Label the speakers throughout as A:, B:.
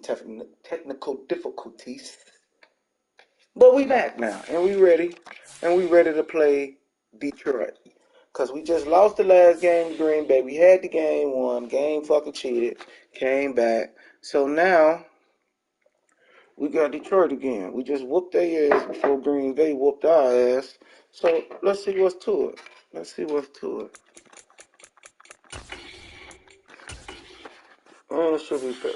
A: technical difficulties. But we back now, and we ready to play Detroit. Because we just lost the last game to Green Bay. We had the game won. Game fucking cheated. Came back. So now, we got Detroit again. We just whooped their ass before Green Bay whooped our ass. So, let's see what's to it. And it should be fair.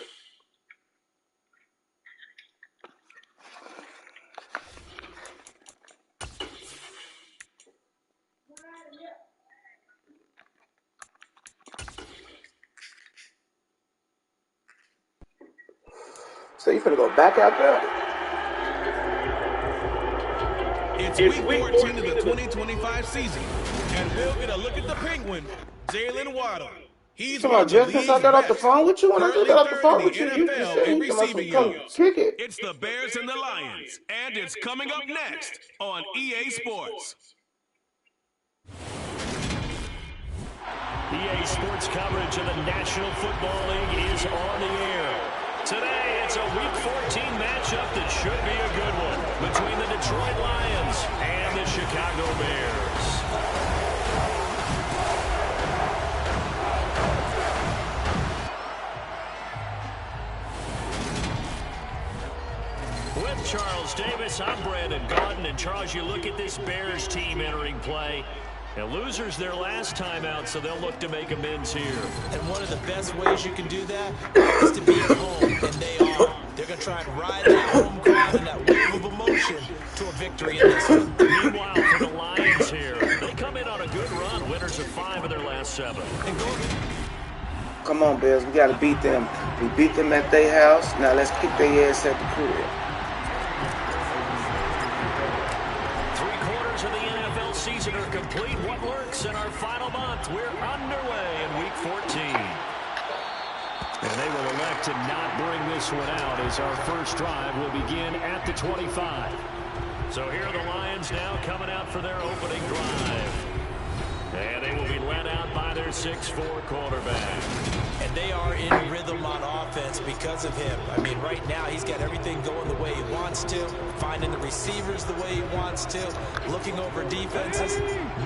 A: So you finna go back out there?
B: It's week 14 of the 2025 season, and we'll get a look at the Penguin, Jalen Waddle. He's
A: Come on, Jeff, since I got off the phone with you, when I got off the phone with you, you said you must come kick it.
B: It's the Bears and the Lions, and it's coming up next on EA Sports.
C: EA Sports coverage of the National Football League is on the air. Today, it's a Week 14 matchup that should be a good one between the Detroit Lions and the Chicago Bears. With Charles Davis, I'm Brandon Gaudin. And Charles, you look at this Bears team entering play. Now, losers their last time out, so they'll look to make amends here.
D: And one of the best ways you can do that is to be at home, and they are. They're going to try and ride that home crowd and that wave of emotion to a victory in this one.
C: Meanwhile, for the Lions here, they come in on a good run, winners of 5 of their last 7.
D: And go.
A: Come on, Bears, we got to beat them. We beat them at their house. Now let's kick their ass at the crib.
C: Season are complete. What works in our final month? We're underway in Week 14. And they will elect to not bring this one out as our first drive will begin at the 25. So here are the Lions now coming out for their opening drive. And they will be led out by their 6'4" quarterback.
D: And they are in rhythm on offense because of him. I mean, right now, he's got everything going the way he wants to, finding the receivers the way he wants to, looking over defenses.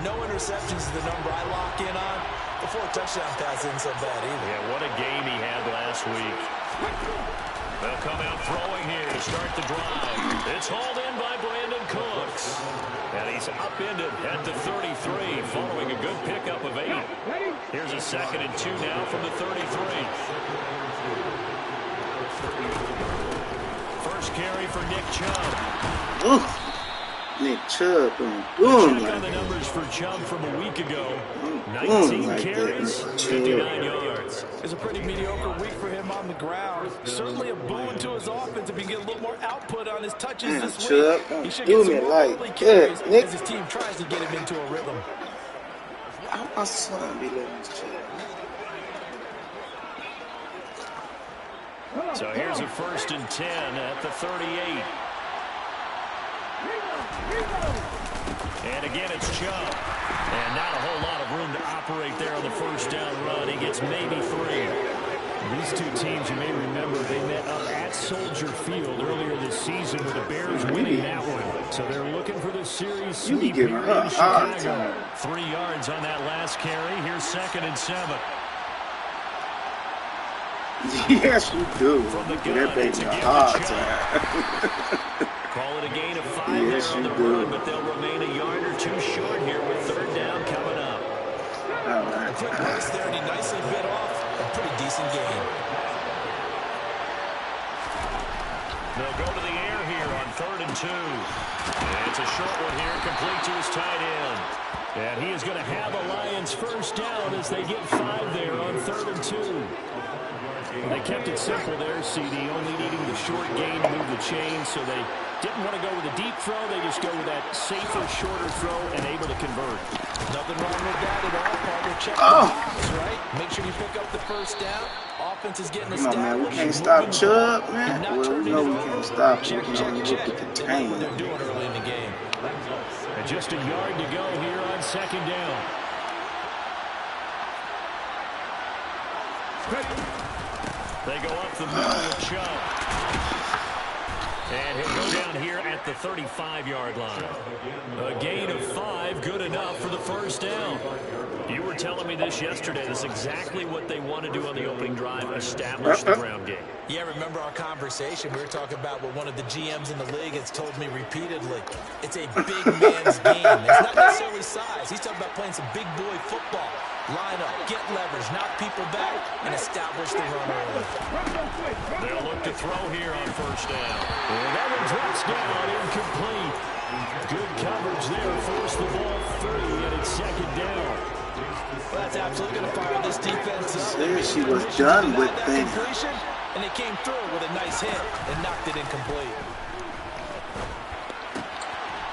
D: No interceptions is the number I lock in on. The 4 touchdown pass isn't so bad either.
C: Yeah, what a game he had last week. They'll come out throwing here to start the drive. It's hauled in by Brandon Cooks. And he's upended at the 33 following a good pickup of 8. Here's a 2nd and 2 now from the 33. First carry for Nick Chubb.
A: Oof. Nick Chubb.
C: Check on the numbers for Chubb from a week ago. 19 carries, 59 yards.
D: It's a pretty mediocre week for him on the ground. Certainly a boon to his offense if he can get a little more output on his touches this week. He should get some more early carries as his team tries to get him into a rhythm.
A: How my son be letting this Chubb?
C: So here's a 1st and 10 at the 38. And again, it's Chubb. And not a whole lot of room to operate there on the first down run. He gets maybe 3. These two teams, you may remember, they met up at Soldier Field earlier this season with the Bears winning that one. So they're looking for the series sweep here in Chicago. 3 yards on that last carry. Here's 2nd and 7.
A: Yes, you do.
C: From the
A: That
C: gun,
A: baby
C: it's
A: a
C: again
A: hard
C: to
A: time.
C: Call it a gain of 5
A: Yes,
C: there on the
A: you do.
C: run, but they'll remain a yard or 2 short here with 3rd down coming up.
A: All right.
D: A quick pass there, and he nicely bit off a pretty decent gain.
C: They'll go to the air here on 3rd and 2. And it's a short one here, complete to his tight end. And he is going to have the Lions first down as they get 5 there on 3rd and 2. They kept it simple there, CD, only needing the short gain to move the chain, so they didn't want to go with a deep throw. They just go with that safer, shorter throw and able to convert.
D: Nothing wrong with that at all. Partner, check the box, right? Make sure you pick up the first down. Offense is getting
A: Come on, man. We
D: established.
A: can't stop Chubb, man. Well, we know we can't stop him.
D: Check,
A: We can only
D: check,
A: look
D: check.
A: at the
D: They know what
A: team.
D: they're doing early in the game.
C: And just a yard to go here on 2nd down. They go up the middle with Chubb. the 35-yard line. A gain of 5, good enough for the first down. You were telling me this yesterday. That's exactly what they want to do on the opening drive, establish the ground game.
D: Yeah, remember our conversation? We were talking about what one of the GMs in the league has told me repeatedly. It's a big man's game. It's not necessarily size. He's talking about playing some big boy football. Line up, get leverage, knock people back, and establish the run early.
C: They'll look to throw here on first down. And that one drops down, incomplete. Good coverage there, force the ball free, and it's second down.
D: Well, that's absolutely going to fire this defense up.
A: There she was done with them.
D: And they came through with a nice hit and knocked it incomplete.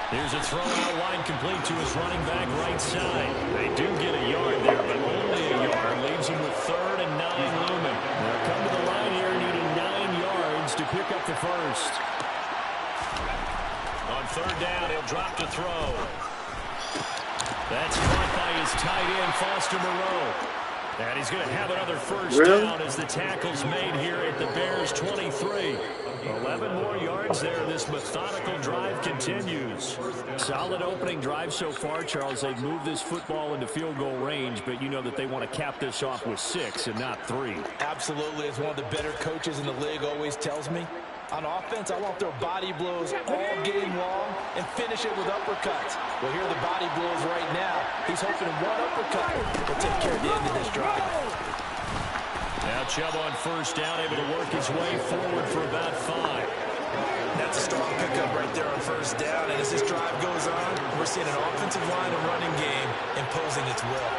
C: Here's a throw out line complete to his running back right side. They do get a yard there, but only a yard. Leaves him with 3rd and 9 looming. They'll come to the line here, needing 9 yards to pick up the first. On 3rd down, he'll drop to throw. That's caught by his tight end, Foster Moreau. And he's going to have another first down as the tackle's made here at the Bears' 23. 11 more yards there. This methodical drive continues. Solid opening drive so far, Charles. They've moved this football into field goal range, but you know that they want to cap this off with 6 and not 3.
D: Absolutely. As one of the better coaches in the league always tells me, on offense, I want their body blows all game long and finish it with uppercuts. Well, here are the body blows right now. He's hoping one uppercut will take care of the end of this drive.
C: Now Chubb on first down, able to work his way forward for about 5.
D: That's a strong pickup right there on first down. And as this drive goes on, we're seeing an offensive line and running game imposing its will.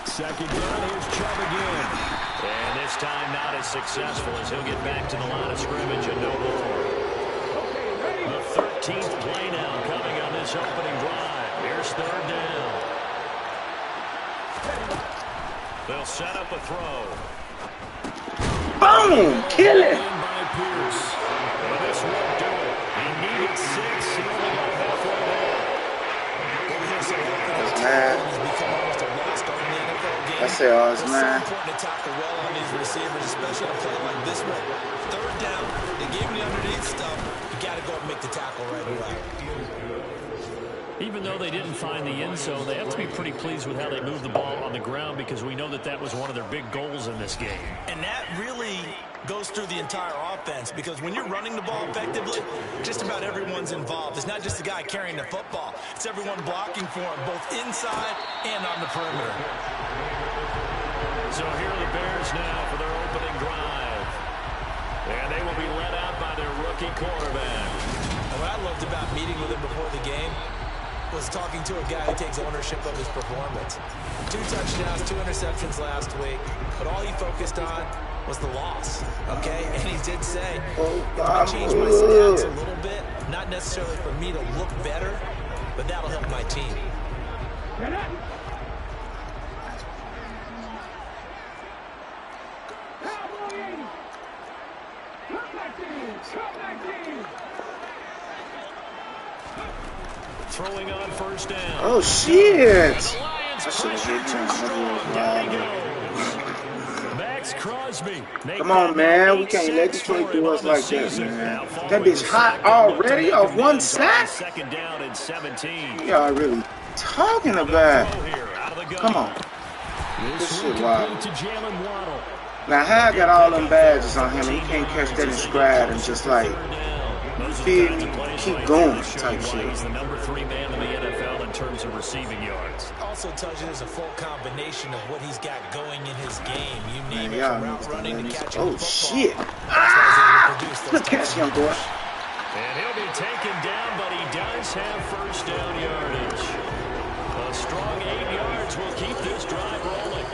C: Second down, here's Chubb again. And this time not as successful as he'll get back to the line of scrimmage and no more. The 13th play now coming on this opening drive. Here's 3rd down. They'll set up a throw.
A: Boom! Kill it!
C: By Pierce. Well, this won't do it. He needed 6. He only got halfway there.
A: I say, oh, it's man.
D: It's so important to tackle well on these receivers, especially on a play like this one. 3rd down, they gave me the underneath stuff. You got to go and make the tackle right away.
C: Even though they didn't find the end zone, they have to be pretty pleased with how they moved the ball on the ground because we know that that was one of their big goals in this game.
D: And that really goes through the entire offense because when you're running the ball effectively, just about everyone's involved. It's not just the guy carrying the football. It's everyone blocking for him, both inside and on the perimeter.
C: So here are the Bears now for their opening drive. And they will be led out by their rookie quarterback.
D: And what I loved about meeting with him before the game was talking to a guy who takes ownership of his performance. 2 touchdowns, 2 interceptions last week, but all he focused on was the loss, okay? And he did say, if I change my stats a little bit, not necessarily for me to look better, but that'll help my team.
C: Throwing on first down.
A: Oh, shit!
C: I
A: should have hit him.
C: Max Crosby.
A: Come on, man. We can't let Detroit do us like that, man. That bitch hot already off 1 sack?
C: Second down and 17.
A: Y'all really talking about? Come on. This shit wild. Now, how I got all them badges on him and he can't catch that in stride and just like keep going type shit.
C: He's the number 3 man in the NFL in terms of receiving yards.
D: Also tells you there's a full combination of what he's got going in his game. You name it,
A: y'all
D: route running to catching
A: oh
D: the
A: shit!
D: Ah!
A: Good catch, young boy.
C: And he'll be taken down, but he does have first down yardage. A strong 8 yards will keep this drive rolling.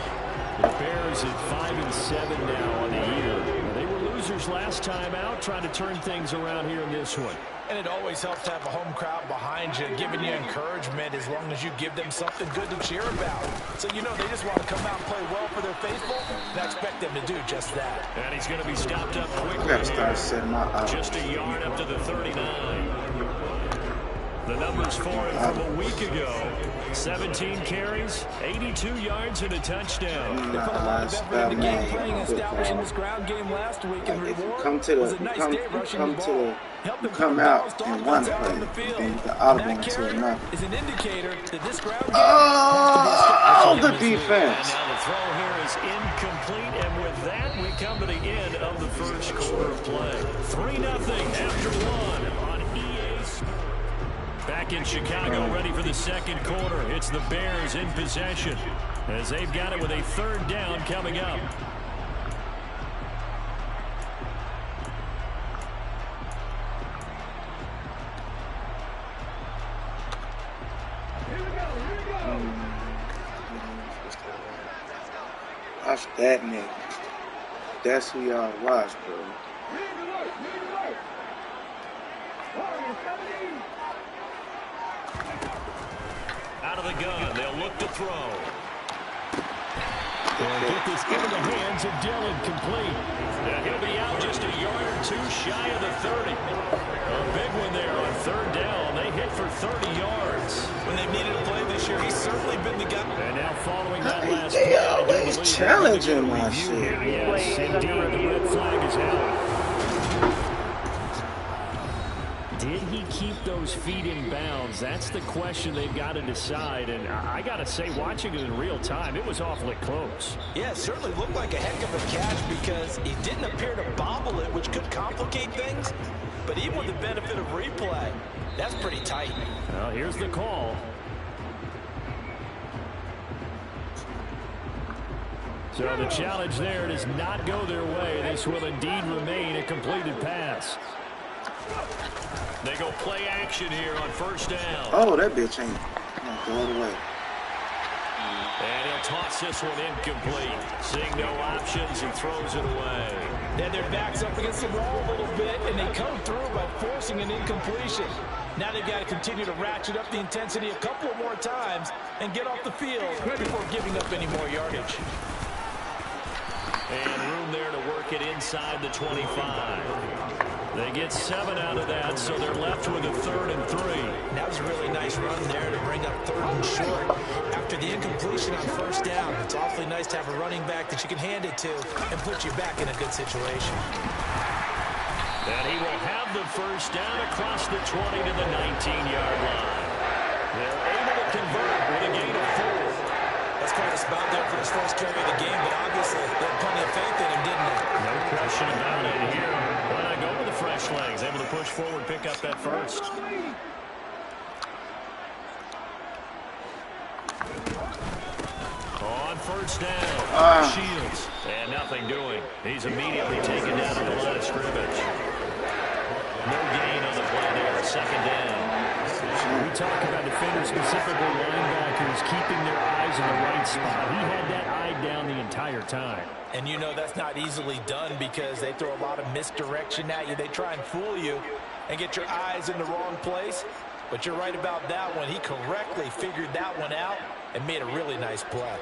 C: The Bears at 5-7 now on the year. They were losers last time out, trying to turn things around here in this one.
D: And it always helps to have a home crowd behind you, giving you encouragement as long as you give them something good to cheer about. So you know they just want to come out and play well for their faithful, and I expect them to do just that.
C: And he's going to be stopped up quickly.
A: Gotta start setting my
C: Just a yard up to the 39. The numbers for him from a week ago. 17 carries, 82 yards, and a touchdown.
D: They put a lot of effort into game playing and establishing this ground game last week. And
A: If you
D: reward
A: come to the,
D: was a nice day rushing the ball.
A: you come out in one play, and then you can audible into another.
D: Is an indicator that this ground game
A: Oh, the
C: And
A: defense.
C: now the throw here is incomplete, and with that, we come to the end of the first quarter of play. 3-0 after one on EA Sports. Back in Chicago, ready for the second quarter. It's the Bears in possession as they've got it with a third down coming up.
A: Watch that nigga. That's who y'all watch, bro.
C: Out of the gun, they'll look to throw. They'll get this into the hands of Dillon, complete. And he'll be out just a yard or two shy of the 30. A big one there on third down. They hit for 30 yards.
D: when they've needed a play this year, he's certainly been the guy.
C: And now following that last
A: They
C: play,
A: always challenging my shit.
C: yes, indeed, the red flag is out. Did he keep those feet in bounds? That's the question they've got to decide. And I got to say, watching it in real time, it was awfully close.
D: Yeah, it certainly looked like a heck of a catch because he didn't appear to bobble it, which could complicate things. But even with the benefit of replay, that's pretty tight.
C: Well, here's the call. So the challenge there does not go their way. This will indeed remain a completed pass. They go play action here on first down.
A: Oh, that bitch ain't going away.
C: And he'll toss this one incomplete. Seeing no options, he throws it away.
D: Then their backs up against the wall a little bit, and they come through by forcing an incompletion. Now they've got to continue to ratchet up the intensity a couple of more times and get off the field before giving up any more yardage.
C: And room there to work it inside the 25. They get 7 out of that, so they're left with a 3rd and 3.
D: That was a really nice run there to bring up 3rd and short. After the incompletion on first down, it's awfully nice to have a running back that you can hand it to and put you back in a good situation.
C: And he will have the first down across the 20 to the 19-yard line. They're able to convert with a gain of 4.
D: That's quite a spot there for his first carry of the game, but obviously they had plenty of faith in him, didn't they?
C: No question about it here. Why not go with the fresh legs? Able to push forward, pick up that first. On first down, Shields. And nothing doing. He's immediately taken down at the line of scrimmage. No gain on the play there, second down. We talk about defenders, specifically linebackers, keeping their eyes in the right spot. He had that eye down the entire time.
D: And you know that's not easily done because they throw a lot of misdirection at you. They try and fool you and get your eyes in the wrong place. But you're right about that one. He correctly figured that one out and made a really nice play.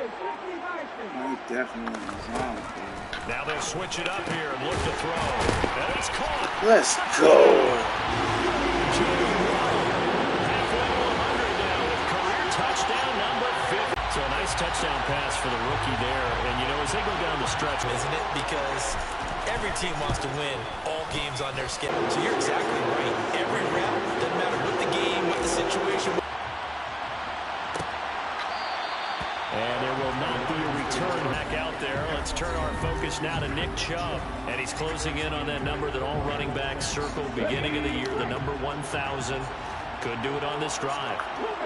A: He definitely was on, dude.
C: Now they'll switch it up here and look to throw. And it's caught.
A: Let's go.
C: Halfway to 100 now with career touchdown number 50. So a nice touchdown pass for the rookie there. And, you know, as they go down the stretch,
D: Isn't it? Because every team wants to win all games on their schedule. So you're exactly right. Every round, doesn't matter what the game, what the situation.
C: and there will not be a return back out there. Let's turn our focus now to Nick Chubb. And he's closing in on that number that all running backs circled beginning of the year, the number 1,000. Could do it on this drive.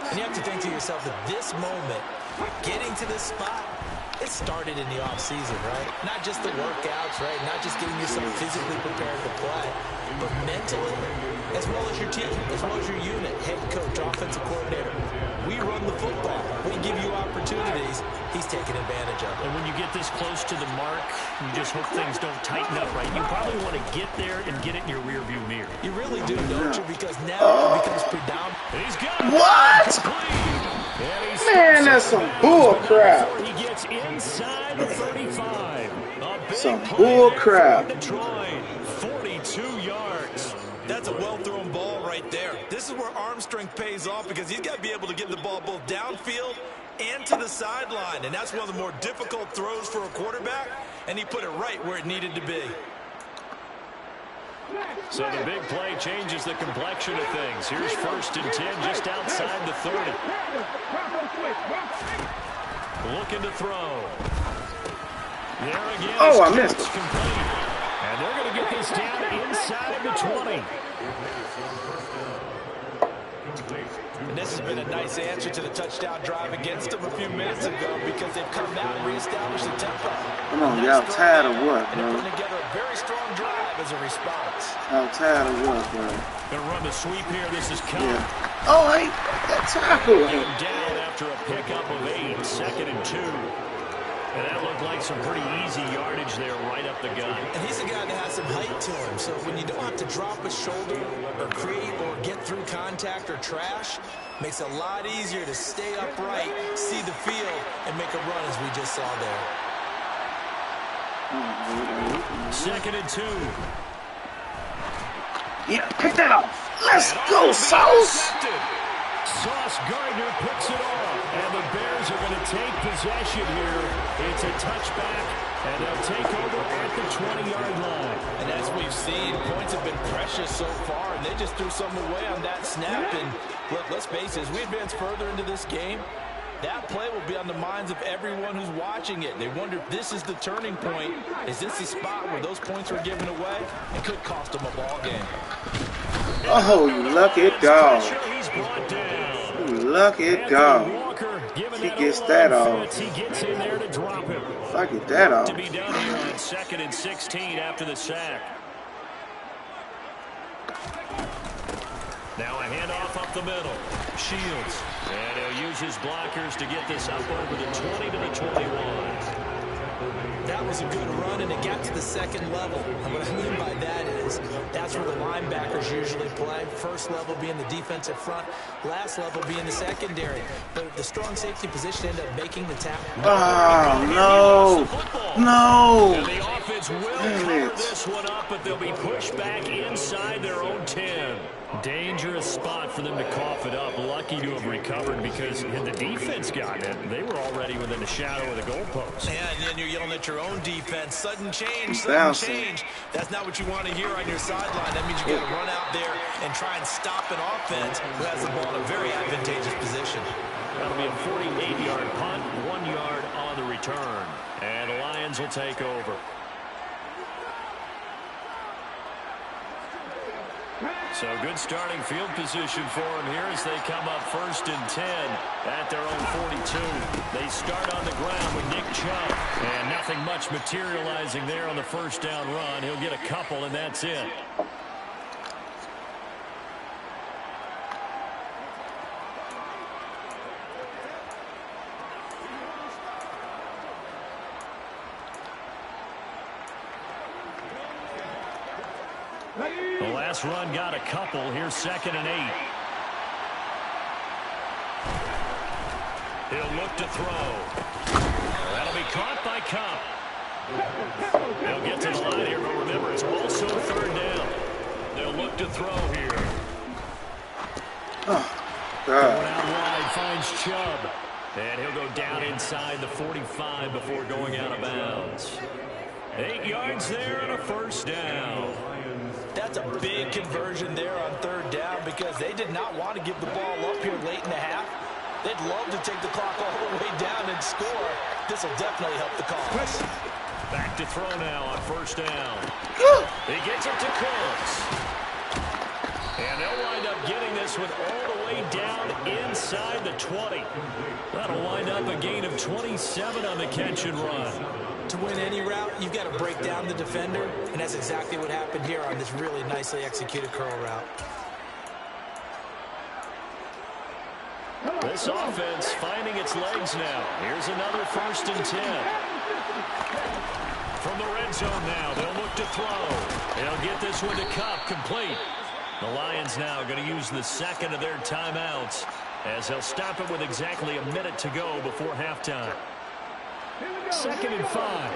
D: And you have to think to yourself that this moment, getting to this spot, it started in the offseason, right? Not just the workouts, right? Not just getting yourself physically prepared to play, but mentally, as well as your team, as well as your unit, head coach, offensive coordinator. We run the football. We give you opportunities. He's taking advantage of it.
C: And when you get this close to the mark, you just hope things don't tighten up, right? You probably want to get there and get it in your rearview mirror.
D: You really do, don't you? Because now it becomes predominant.
C: He's got it.
A: What? Man, that's some bull crap.
C: He gets inside the 35.
A: Some bull crap.
C: 42 2 yards.
D: That's a well-thrown ball right there. This is where arm strength pays off because he's got to be able to get the ball both downfield and to the sideline. And that's one of the more difficult throws for a quarterback, and he put it right where it needed to be.
C: So the big play changes the complexion of things. Here's 1st and 10 just outside the 30. Looking to throw. There again.
A: Oh, I missed it.
C: Complete. And they're going to get this down inside the 20.
D: And this has been a nice answer to the touchdown drive against them a few minutes ago because they've come out and reestablished the tempo.
A: Come on, y'all tired of what,
D: And they're
A: bro?
D: putting together a very strong drive as a response.
A: Y'all tired of what, bro?
C: Going to run the sweep here. This is Cobb.
A: Yeah. Oh, hey, that tackle.
C: Down after a pickup of 8, 2nd and 2. And that looked like some pretty easy yardage there right up the gut.
D: And he's a guy that has some height to him, so when you don't have to drop a shoulder or create or get through contact or trash, makes it a lot easier to stay upright, see the field, and make a run as we just saw there.
C: 2nd and 2.
A: Yeah, pick that up. Let's go, Sauce.
C: Sauce Gardner picks it off, and the Bears are going to take possession here. It's a touchback, and they'll take over at the 20-yard line.
D: And as we've seen, points have been precious so far, and they just threw some away on that snap. And look, let's face it, as we advance further into this game, that play will be on the minds of everyone who's watching it. They wonder if this is the turning point. Is this the spot where those points were given away? It could cost them a ball game.
A: Oh, you lucky dog.
C: He's brought down.
A: You lucky dog.
C: Walker,
A: He gets that off.
C: He gets in there to drop him.
A: If I get that off.
C: To be done here on 2nd and 16 after the sack. Now a handoff up the middle. Shields. And he'll use his blockers to get this up over the 20 to the 21.
D: That was a good run, and it got to the 2nd level. And what I mean by that is that's where the linebackers usually play. First level being the defensive front, last level being the secondary. But the strong safety position ended up making the tackle.
A: Oh, no. No.
C: And the offense will cover this one up, but they'll be pushed back inside their own 10. Dangerous spot for them to cough it up. Lucky to have recovered because had the defense gotten it, they were already within the shadow of the goalpost.
D: Yeah, and then you're yelling at your own defense. Sudden change,
A: Bouncing.
D: change. That's not what you want to hear on your sideline. That means you got to run out there and try and stop an offense who has the ball in a very advantageous position.
C: That'll be a 48-yard punt, 1 yard on the return. And the Lions will take over. So good starting field position for them here as they come up 1st and 10 at their own 42. They start on the ground with Nick Chubb. And nothing much materializing there on the 1st down run. He'll get a couple, and that's it. The last run got a couple. Here's 2nd and 8. He'll look to throw. That'll be caught by Cobb. They'll get to the line here, but remember, it's also 3rd down. They'll look to throw here.
A: Oh,
C: Going
A: God.
C: out wide, finds Chubb. And he'll go down inside the 45 before going out of bounds. 8 yards there and a 1st down.
D: That's a big conversion there on 3rd down because they did not want to give the ball up here late in the half. They'd love to take the clock all the way down and score. This will definitely help the cause.
C: Back to throw now on 1st down. He gets it to Cooks. And they'll wind up getting this one all the way down inside the 20. That'll wind up a gain of 27 on the catch and run.
D: To win any route, you've got to break down the defender, and that's exactly what happened here on this really nicely executed curl route.
C: This offense finding its legs now. Here's another 1st and 10. From the red zone now, they'll look to throw. They'll get this one to Kupp, complete. The Lions now going to use the 2nd of their timeouts as they'll stop it with exactly a minute to go before halftime. 2nd and 5.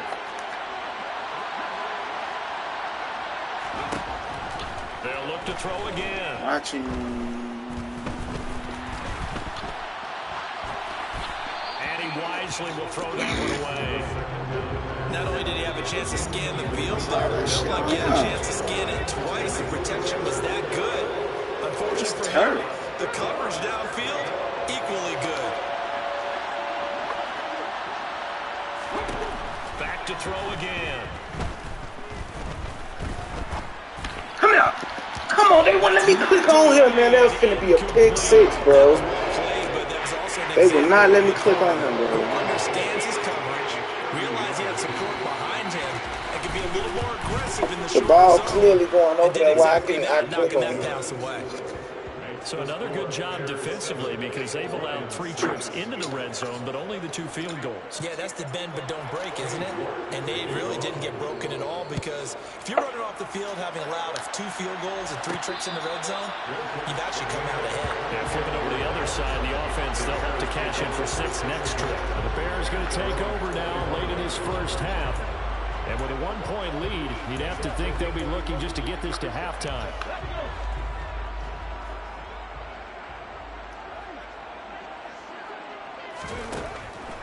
C: They'll look to throw again.
A: Watching.
C: And he wisely will throw that one away.
D: Not only did he have a chance to scan the field there, it felt like he had a chance to scan it twice. The protection was that good. Unfortunately for him, the coverage downfield, equally good.
C: Back to throw again.
A: Come here. Come on, they wouldn't let me click on him, man. That was going to be a pick six, bro. They would not let me click on him, bro.
D: Understands his coverage, realized he had support behind him, and can be a little more aggressive in the
A: ball
D: zone.
A: clearly going over there. Why I
D: knocking
A: click on
D: that
A: him?
D: pass away.
C: So another good job defensively because they've allowed 3 trips into the red zone, but only the 2 field goals.
D: Yeah, that's the bend but don't break, isn't it? And they really didn't get broken at all because if you're running off the field having allowed 2 field goals and 3 trips in the red zone, you've actually come out ahead.
C: Yeah, flipping over to the other side, the offense, they'll have to cash in for 6 next trip. The Bears going to take over now late in this first half. And with a 1-point lead, you'd have to think they'll be looking just to get this to halftime.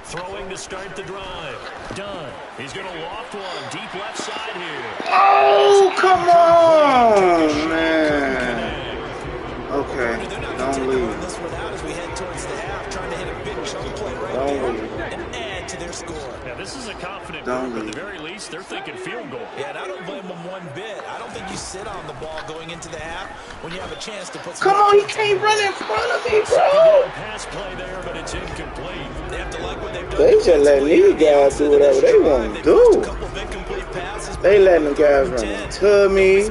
C: Throwing to start the drive. Done. He's going to loft one deep left side here.
A: Oh, come on, man. Okay, don't leave.
D: This one out as we head towards the half, trying to hit a big chunk play right there and add to their score.
C: Yeah, this is a confident group. At the very least, they're thinking field goal.
D: Yeah, and I don't blame them one bit. I don't think you sit on the ball going into the half when you have a chance to put some.
A: Come on, he can't run in front of me, bro.
C: Pass play there, but it's incomplete.
D: They have to like what they've done.
A: They just letting these guys do whatever they want to do. They letting them guys run into me.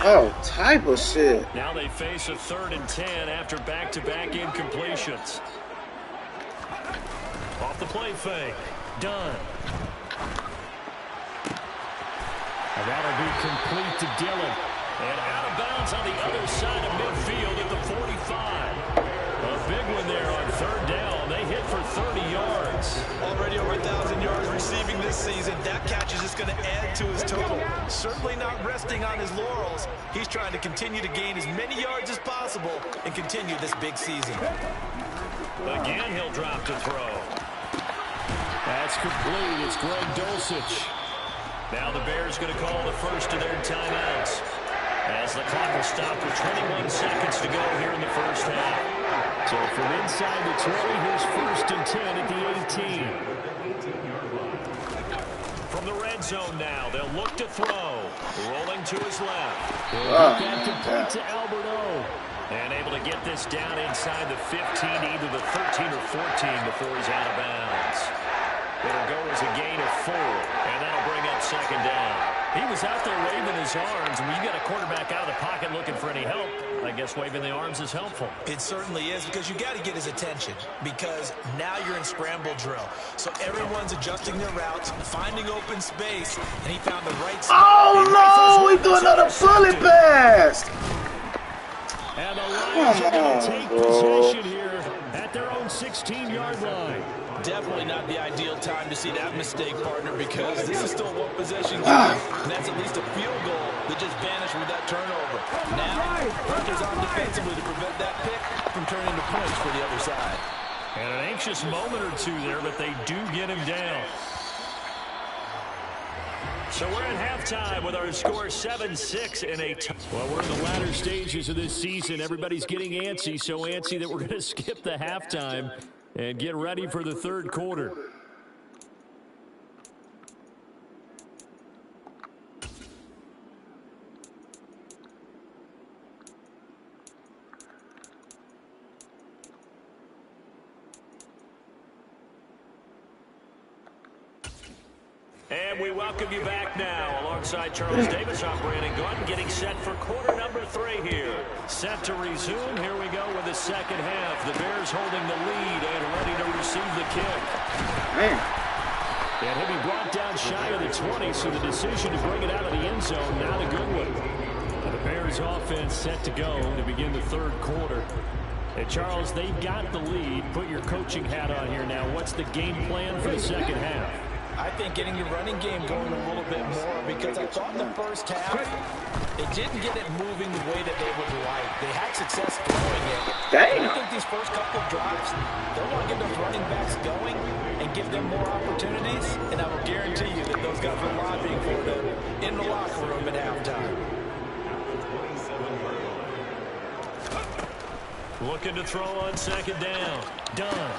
A: All type of shit.
C: Now they face a 3rd and 10 after back-to-back incompletions. Off the play fake. Done. And that'll be complete to Dillon. And out of bounds on the other side of midfield at the 45. A big one there on 3rd down. They hit for 30 yards.
D: Already over 1,000 yards receiving this season. That catch is just going to add to his total. Certainly not resting on his laurels. He's trying to continue to gain as many yards as possible and continue this big season.
C: Again, he'll drop to throw. That's complete. It's Greg Dulcich. Now the Bears going to call the first of their timeouts as the clock will stop with 21 seconds to go here in the first half. So from inside the 20, here's 1st and 10 at the 18. From the red zone now, they'll look to throw. Rolling to his left. They'll get that complete to Albert O. And able to get this down inside the 15, either the 13 or 14 before he's out of bounds. It'll go as a gain of 4, and that'll bring up 2nd down. He was out there waving his arms, and when you got a quarterback out of the pocket looking for any help, I guess waving the arms is helpful.
D: It certainly is, because you got to get his attention, because now you're in scramble drill. So everyone's adjusting their routes, finding open space, and he found the right spot.
A: Oh, no, he threw another bullet pass.
C: And the Lions are going to take possession here at their own 16-yard line.
D: Definitely not the ideal time to see that mistake, partner, because this is still one possession game, and that's at least a field goal that just vanished with that turnover. Now, pressure's on defensively to prevent that pick from turning into points for the other side.
C: And an anxious moment or two there, but they do get him down. So we're at halftime with our score 7-6 in a tie. Well, we're in the latter stages of this season. Everybody's getting antsy, so antsy that we're going to skip the halftime and get ready for the 3rd quarter. And we welcome you back now alongside Charles Davis. I'm Brandon Gordon getting set for quarter number 3 here. Set to resume. Here we go with the 2nd half. The Bears holding the lead and ready to receive the kick.
A: Man.
C: And he'll be brought down shy of the 20, so the decision to bring it out of the end zone, not a good one. And the Bears offense set to go to begin the 3rd quarter. And Charles, they've got the lead. Put your coaching hat on here now. What's the game plan for the 2nd half?
D: I think getting your running game going a little bit more, because I thought in the first half they didn't get it moving the way that they would like. They had success throwing it.
A: Dang.
D: I think these first couple of drives, they'll want to get those running backs going and give them more opportunities, and I will guarantee you that those guys were lobbying for them in the locker room at halftime.
C: Looking to throw on second down. Done.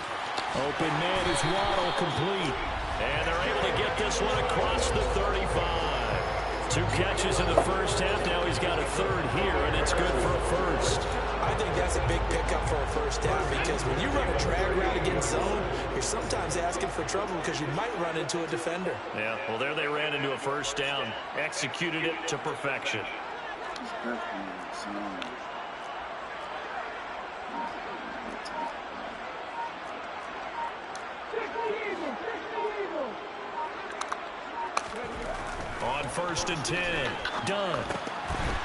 C: Open man is Waddle, complete. And they're able to get this one across the 35. 2 catches in the first half. Now he's got a third here, and it's good for a first.
D: I think that's a big pickup for a first down, because when you run a drag route against zone, you're sometimes asking for trouble because you might run into a defender.
C: Yeah, well, there they ran into a first down. Executed it to perfection. On 1st and 10, done.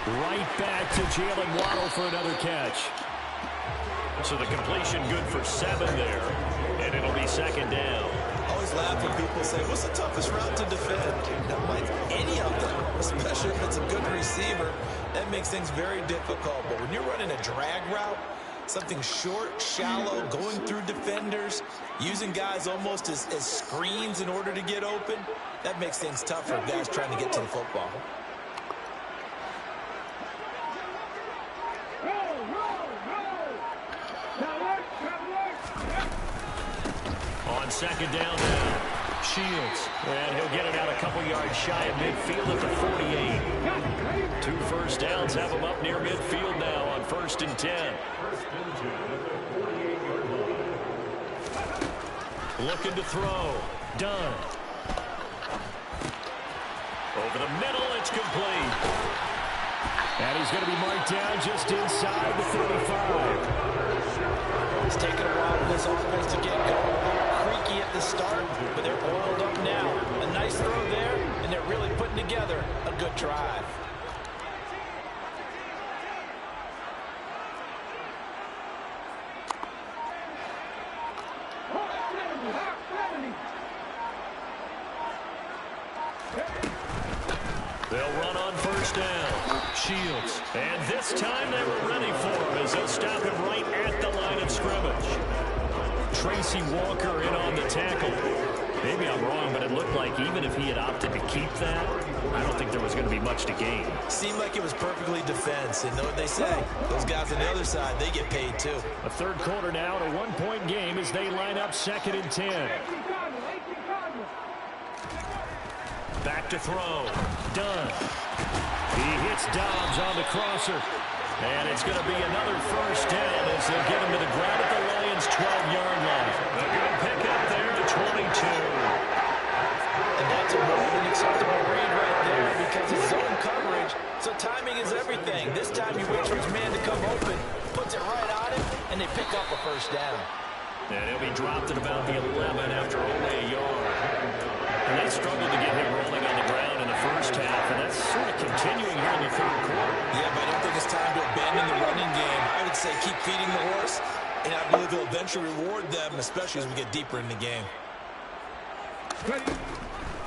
C: Right back to Jalen Waddle for another catch. So the completion good for 7 there, and it'll be second down.
D: I always laugh when people say, what's the toughest route to defend? Not like any of them, especially if it's a good receiver. That makes things very difficult. But when you're running a drag route, something short, shallow, going through defenders, using guys almost as screens in order to get open, that makes things tough for guys trying to get to the football.
C: On second down now, Shields. And he'll get it out a couple yards shy of midfield at the 48. 2 first downs have him up near midfield now on 1st and 10. Looking to throw. Done. Over the middle, it's complete. And he's going to be marked down just inside the 35.
D: It's taken a while for this offense to get going. A little creaky at the start, but they're oiled up now. A nice throw there, and they're really putting together a good drive.
C: They'll run on 1st down. Shields. And this time they were ready for him as they'll stop him right at the line of scrimmage. Tracy Walker in on the tackle. Maybe I'm wrong, but it looked like even if he had opted to keep that, I don't think there was going to be much to gain.
D: Seemed like it was perfectly defense. And know what they say? Those guys on the other side, they get paid too.
C: A third quarter now, and a 1-point game as they line up 2nd and 10. Back to throw. Done. He hits Dobbs on the crosser. And it's going to be another first down as they'll get him to the ground at the Lions' 12-yard line. A good pickup there to 22.
D: And that's a more than acceptable read right there because it's zone coverage, so timing is everything. This time you wait for his man to come open, puts it right on him, and they pick up a first down.
C: And he'll be dropped at about the 11 after only a yard. And they struggled to get him rolling on the ground in the first half, and that's sort of continuing here in the third quarter.
D: Yeah, but I don't think it's time to abandon the running game. I would say keep feeding the horse, and I believe he'll eventually reward them, especially as we get deeper in the game.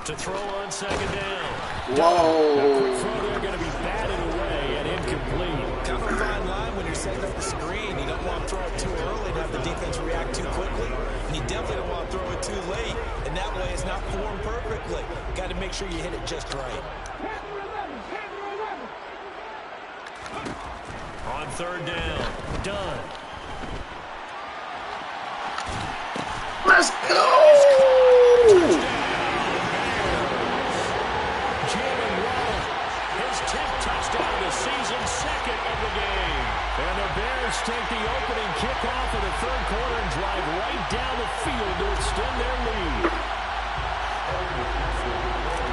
C: To throw on second down.
A: Whoa.
C: A quick throw there going to be batted away and incomplete.
D: Kind of a fine line when you're setting up the screen. You don't want to throw it too early and have the defense react too quickly. And you definitely don't want to throw it too late. And that way it's not formed perfectly. Got to make sure you hit it just right.
C: On third down. Done.
A: Let's go!
C: Jalen Waddle, his 10th touchdown of the season, 2nd of the game. And the Bears take the opening kickoff of the third quarter and drive right down the field to extend their lead.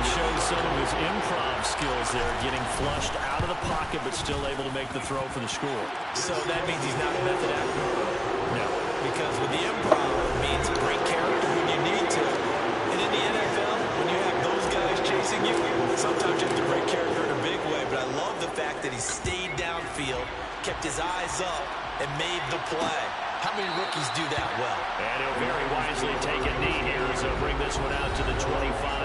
C: Shows some of his improv skills there, getting flushed out of the pocket but still able to make the throw for the score.
D: So that means he's not a method actor.
C: No.
D: Because with the improv, it means great character when you need to. And in the NFL, when you have those guys chasing you, sometimes you have to break character in a big way. But I love the fact that he stayed downfield, kept his eyes up, and made the play. How many rookies do that well?
C: And he'll very wisely take a knee here as they'll bring this one out to the 25.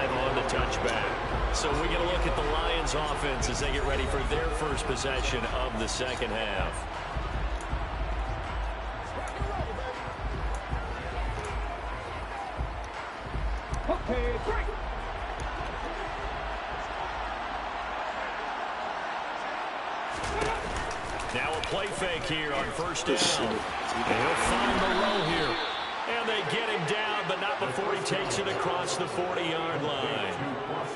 C: So we get a look at the Lions offense as they get ready for their first possession of the second half. Now a play fake here on first down. And he'll find the low here. And they get him down, but not before he takes it across the 40-yard line.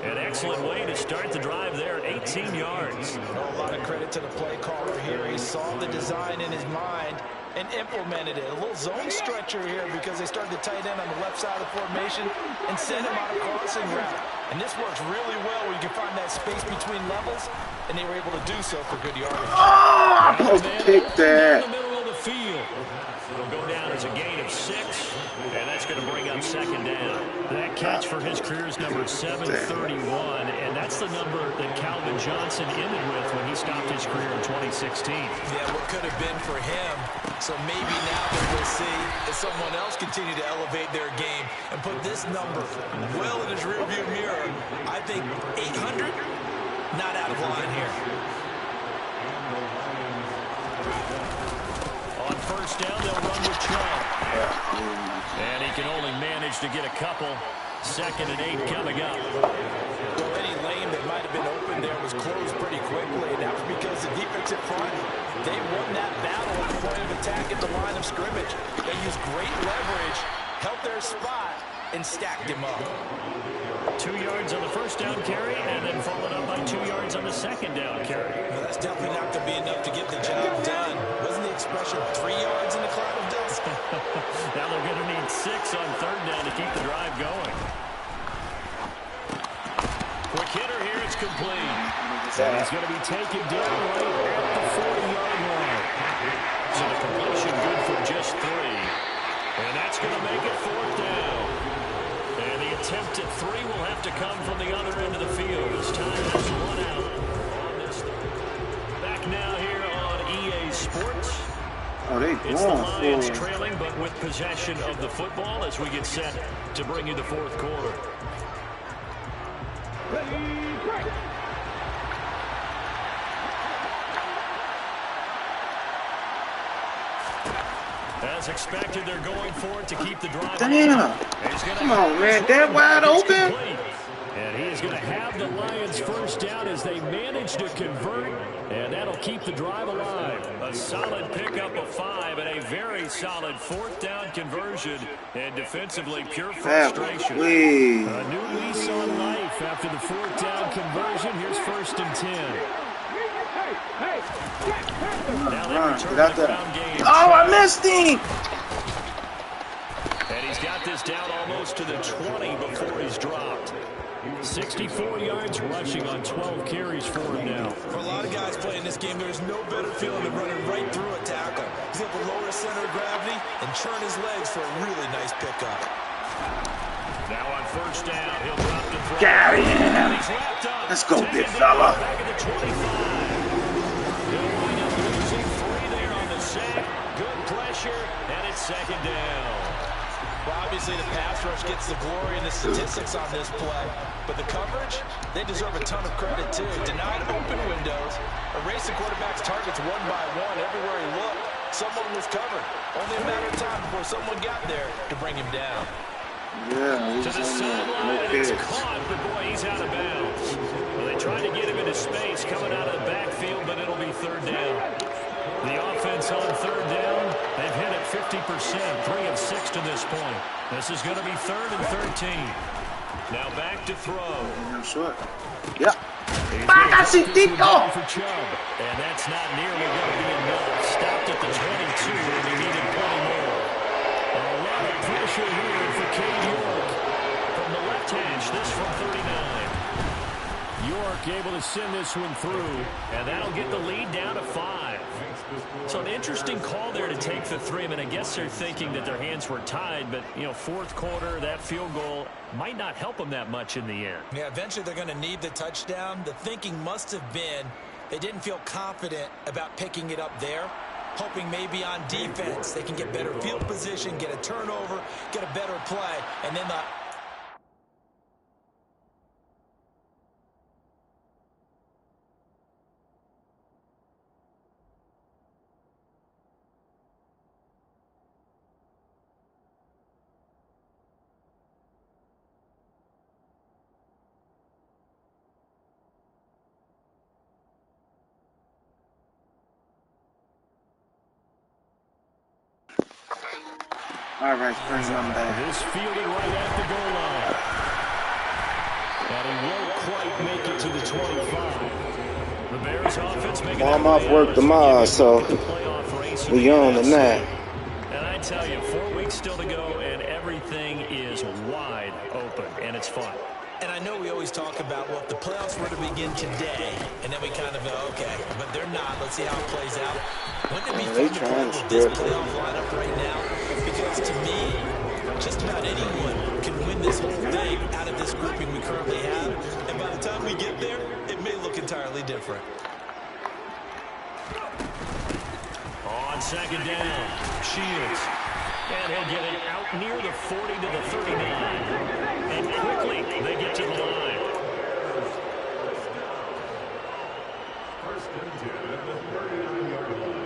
C: An excellent way to start the drive there, 18 yards.
D: A lot of credit to the play caller here. He saw the design in his mind and implemented it. A little zone stretcher here because they started the tight end on the left side of the formation and sent him on a crossing route. And this works really well where you can find that space between levels, and they were able to do so for good yardage.
A: Oh, I'm supposed to pick that.
C: In the middle of the field. It'll go down as a gain of 6, and that's going to bring up second down. That catch for his career is number 731, and that's the number that Calvin Johnson ended with when he stopped his career in 2016.
D: Yeah, what could have been for him. So maybe now that we'll see if someone else continue to elevate their game and put this number well in his rearview mirror. I think 800, not out of line here.
C: On first down, they'll run with Chubb. And he can only manage to get a couple. 2nd and 8 coming up.
D: Well, any lane that might have been open there was closed pretty quickly. And that was because the defensive front, they won that battle at the point of attack at the line of scrimmage. They used great leverage, held their spot, and stacked him up.
C: 2 yards on the first down carry, and then followed up by 2 yards on the second down carry.
D: Well, that's definitely not going to be enough to get the job done. Wasn't the expression 3 yards in a cloud of dust?
C: Now they're going to need 6 on third down to keep the drive going. Quick hitter here, it's complete. And he's going to be taken down right at the 40-yard line. So the completion good for just 3. And that's going to make it 4th down. And the attempt at 3 will have to come from the other end of the field as time has run out on this. Back now here on EA Sports.
A: Oh, they
C: It's the Lions
A: going for
C: trailing, but with possession of the football as we get set to bring you the 4th quarter. As expected, they're going for it to keep the drive.
A: Damn. Come on, man. That wide open.
C: And he is going to have the Lions first down as they manage to convert, and that'll keep the drive alive. A solid pickup of 5 and a very solid 4th down conversion, and defensively pure frustration. A new lease on life after the 4th down conversion. Here's 1st and 10. Now they return the ground game.
A: Oh, I missed him.
C: And he's got this down almost to the 20 before he's dropped. 64 yards rushing on 12 carries for him now.
D: For a lot of guys playing this game, there's no better feeling than running right through a tackle. He's able to lower center of gravity and churn his legs for a really nice pickup.
C: Now on first down, he'll drop the throw.
A: Got him. Let's go, big fella.
C: Back at the 25. He'll wind up losing 3 there on the sack. Good pressure, and it's 2nd down.
D: Well, obviously the pass rush gets the glory and the statistics on this play, but the coverage, they deserve a ton of credit too. Denied open windows, erasing quarterback's targets one by one. Everywhere he looked, someone was covered. Only a matter of time before someone got there to bring him down.
A: Yeah,
C: To the sideline, and it's caught, but boy, he's out of bounds. Well, they tried to get him into space coming out of the backfield, but it'll be 3rd down. The offense on 3rd down, they've hit it 50%, 3 of 6 to this point. This is going to be 3rd and 13. Now back to throw.
A: Short. Yeah.
C: For Chubb, and that's not nearly going to be enough. Stopped at the 22, and he needed plenty more. A lot of pressure here for Cade York. From the left hash, this from 39. York able to send this one through, and that'll get the lead down to 5. So an interesting call there to take the 3. I mean, I guess they're thinking that their hands were tied, but, you know, 4th quarter, that field goal might not help them that much in the end.
D: Yeah, eventually they're going to need the touchdown. The thinking must have been they didn't feel confident about picking it up there, hoping maybe on defense they can get better field position, get a turnover, get a better play, and then the
A: All right, bring them back.
C: This fielded right at the goal line. And he won't quite make it to the 25. The Bears offense making
A: I'm off work tomorrow, so we on tonight.
C: And I tell you, 4 weeks still to go, and everything is wide open, and it's fun.
D: And I know we always talk about, well, if the playoffs were to begin today, and then we kind of go, okay, but they're not. Let's see how it plays out. Wouldn't it be fun to play with this playoff lineup right now? Because to me, just about anyone can win this whole thing out of this grouping we currently have. And by the time we get there, it may look entirely different.
C: On second down, Shields. And he'll get it out near the 40 to the 39. And quickly, they get to the line.
E: First and 10 at the 39-yard line.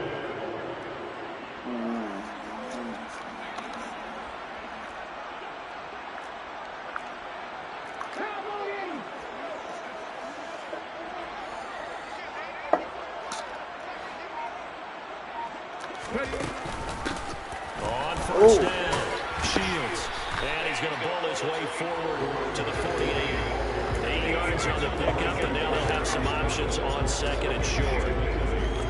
C: On first down, Shields. And he's going to ball his way forward to the 48. 8 yards on the pickup, and now they'll have some options on second and short.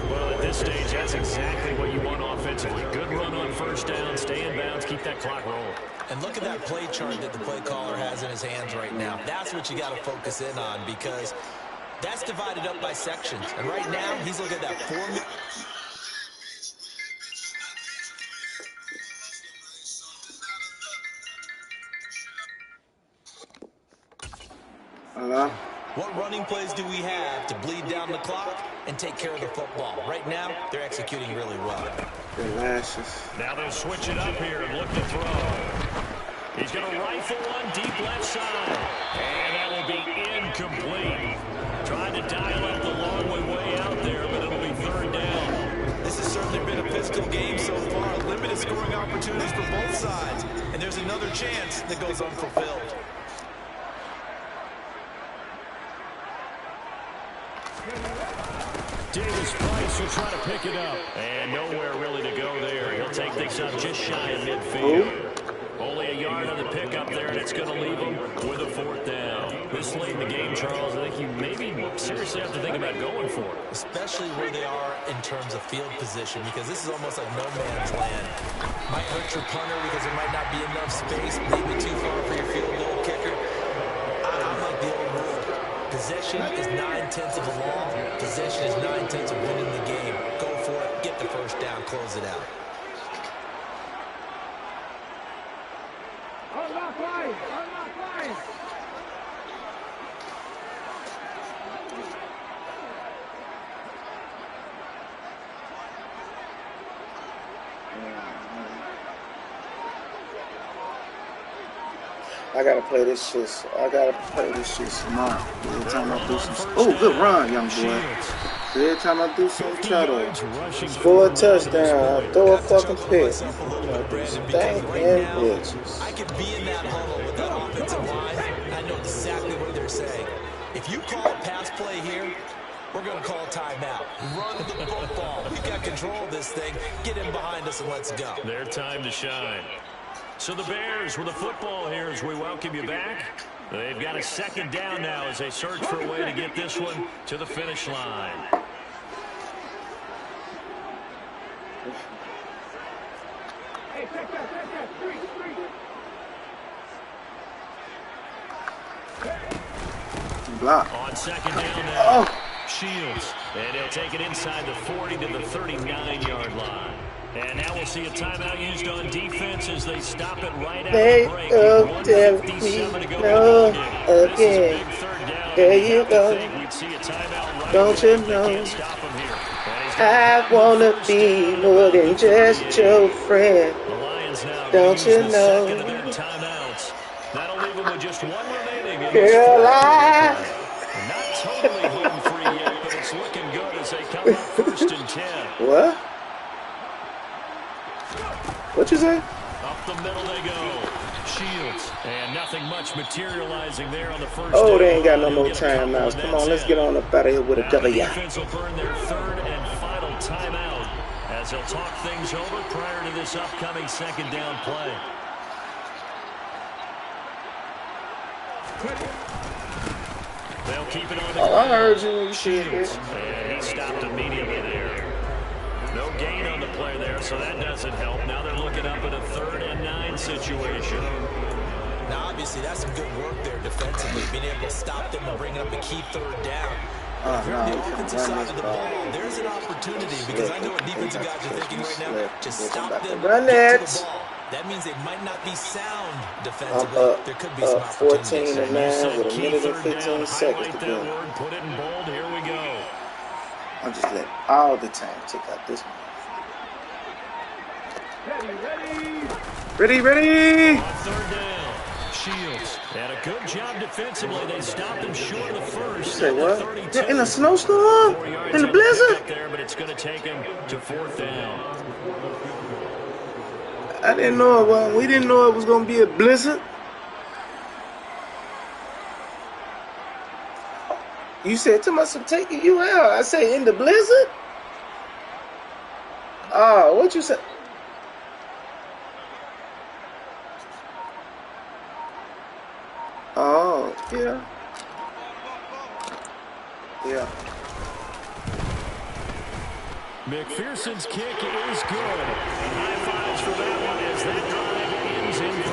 C: Well, at this stage, that's exactly what you want offensively. Good run on first down, stay in bounds, keep that clock rolling.
D: And look at that play chart that the play caller has in his hands right now. That's what you got to focus in on, because that's divided up by sections. And right now, he's looking at that 4 minute.
A: Hello?
D: What running plays do we have to bleed down the clock and take care of the football? Right now, they're executing really well.
A: The lashes.
C: Now they'll switch it up here and look to throw. He's going to rifle one deep left side. And that will be incomplete. Trying to dial up the long way out there, but it'll be third down.
D: This has certainly been a physical game so far. Limited scoring opportunities for both sides. And there's another chance that goes unfulfilled.
C: Davis Price will try to pick it up. And nowhere really to go there. He'll take things up just shy of midfield. Only a yard on the pickup there, and it's going to leave him with a fourth down. This late in the game, Charles, I think you maybe seriously have to think about going for it.
D: Especially where they are in terms of field position, because this is almost like no man's land. Might hurt your punter because there might not be enough space, maybe too far for your field goal kicker. I'm like the old rule. Possession is 9/10 of the law. Possession is 9/10 of winning the game. Go for it. Get the first down. Close it out.
A: I gotta play this shit. Smart. Every time I do some. Oh, good run, young boy. Every time I do some, try to score a touchdown, throw a fucking pick. Dang bitches.
D: I could be in that huddle with that offensive line, and I know exactly what they're saying. If you call a pass play here, we're going to call a timeout. Run the football. We've got control of this thing. Get in behind us and let's go.
C: Their time to shine. So the Bears with the football here as we welcome you back. They've got a second down now as they search for a way to get this one to the finish line.
A: Block.
C: On second down now, Shields. And he'll take it inside the 40 to the 39-yard line. And now we'll see a timeout used on defense as they stop it right out
A: They
C: of the break.
A: don't tell me no again. There you go. Don't you know? I wanna be more than just your friend. Don't you know?
C: That'll leave them with just one remaining.
A: Girl,
C: not totally home free yet, but it's looking good as they come up first and 10.
A: What? What you say?
C: Up the middle they go. Shields. And nothing much materializing there on the first.
A: Oh, they ain't got no more timeouts. Come on, let's get on up out of here with a W.
C: The defense will burn their third and final timeout as he'll talk things over prior to this upcoming second down play. They'll keep it on the ground.
A: I heard you when you said
C: Shields.
A: that.
C: And he stopped immediately there. No gain on the play there, so that doesn't help. Now they're looking up at a 3rd and 9 situation.
D: Now, obviously, that's some good work there defensively, being able to stop them and bring up a key 3rd down. If you're on the offensive side of the ball, there's an opportunity, because I know what defensive guys are thinking right now. Just stop them,
A: run
D: get
A: it.
D: to the ball. That means they might not be sound defensively. There could be some
A: 14
D: opportunities.
A: to 9 with a minute and 15 seconds to go.
C: Word, put it in bold. Here we go.
A: I'm just letting all the time check out this one. Ready.
C: On 3rd down, Shields. And a good job defensively. They stopped him short of the first.
A: You say what? In a snowstorm? In the blizzard?
C: There, but it's going to take him to 4th down.
A: I didn't know it was. We didn't know it was going to be a blizzard. You said to myself, taking you out. I say in the blizzard? Oh, what you say? Oh, yeah. Yeah.
C: McPherson's kick is good. High fives for that one as that drive ends in 3.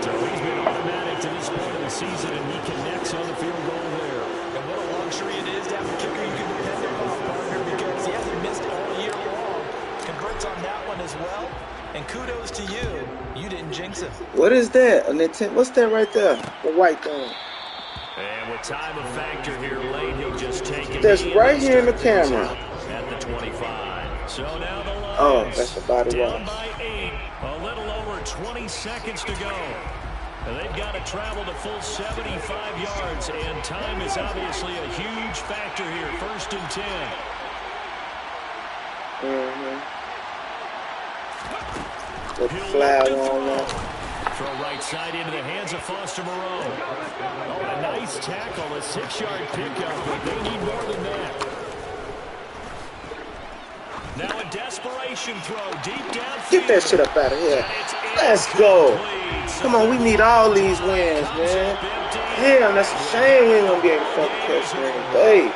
C: So he's been automatic to this point of the season, and he connects on the field goal there.
D: And what a luxury it is to have a kicker you can depend on, partner, because he hasn't missed all year long. Converts on that one as well. And kudos to you. You didn't jinx him.
A: What is that? What's that right there? The white thing.
C: And with time of factor here late, he'll just take it.
A: That's right here in the camera.
C: At the 25. So now the Lions.
A: Oh, that's the body
C: down
A: wash.
C: by 8. A little over 20 seconds to go. And they've got to travel the full 75 yards. And time is obviously a huge factor here. 1st and 10.
A: The flag on there.
C: Throw right side into the hands of Foster Moreau. Oh, a nice tackle, a 6-yard pickup, but they need more than that. Now a desperation throw deep downfield.
A: Get that shit up out of here. Let's go. Come on, we need all these wins, man. Damn, that's a shame we ain't gonna be able to fucking catch Green Bay.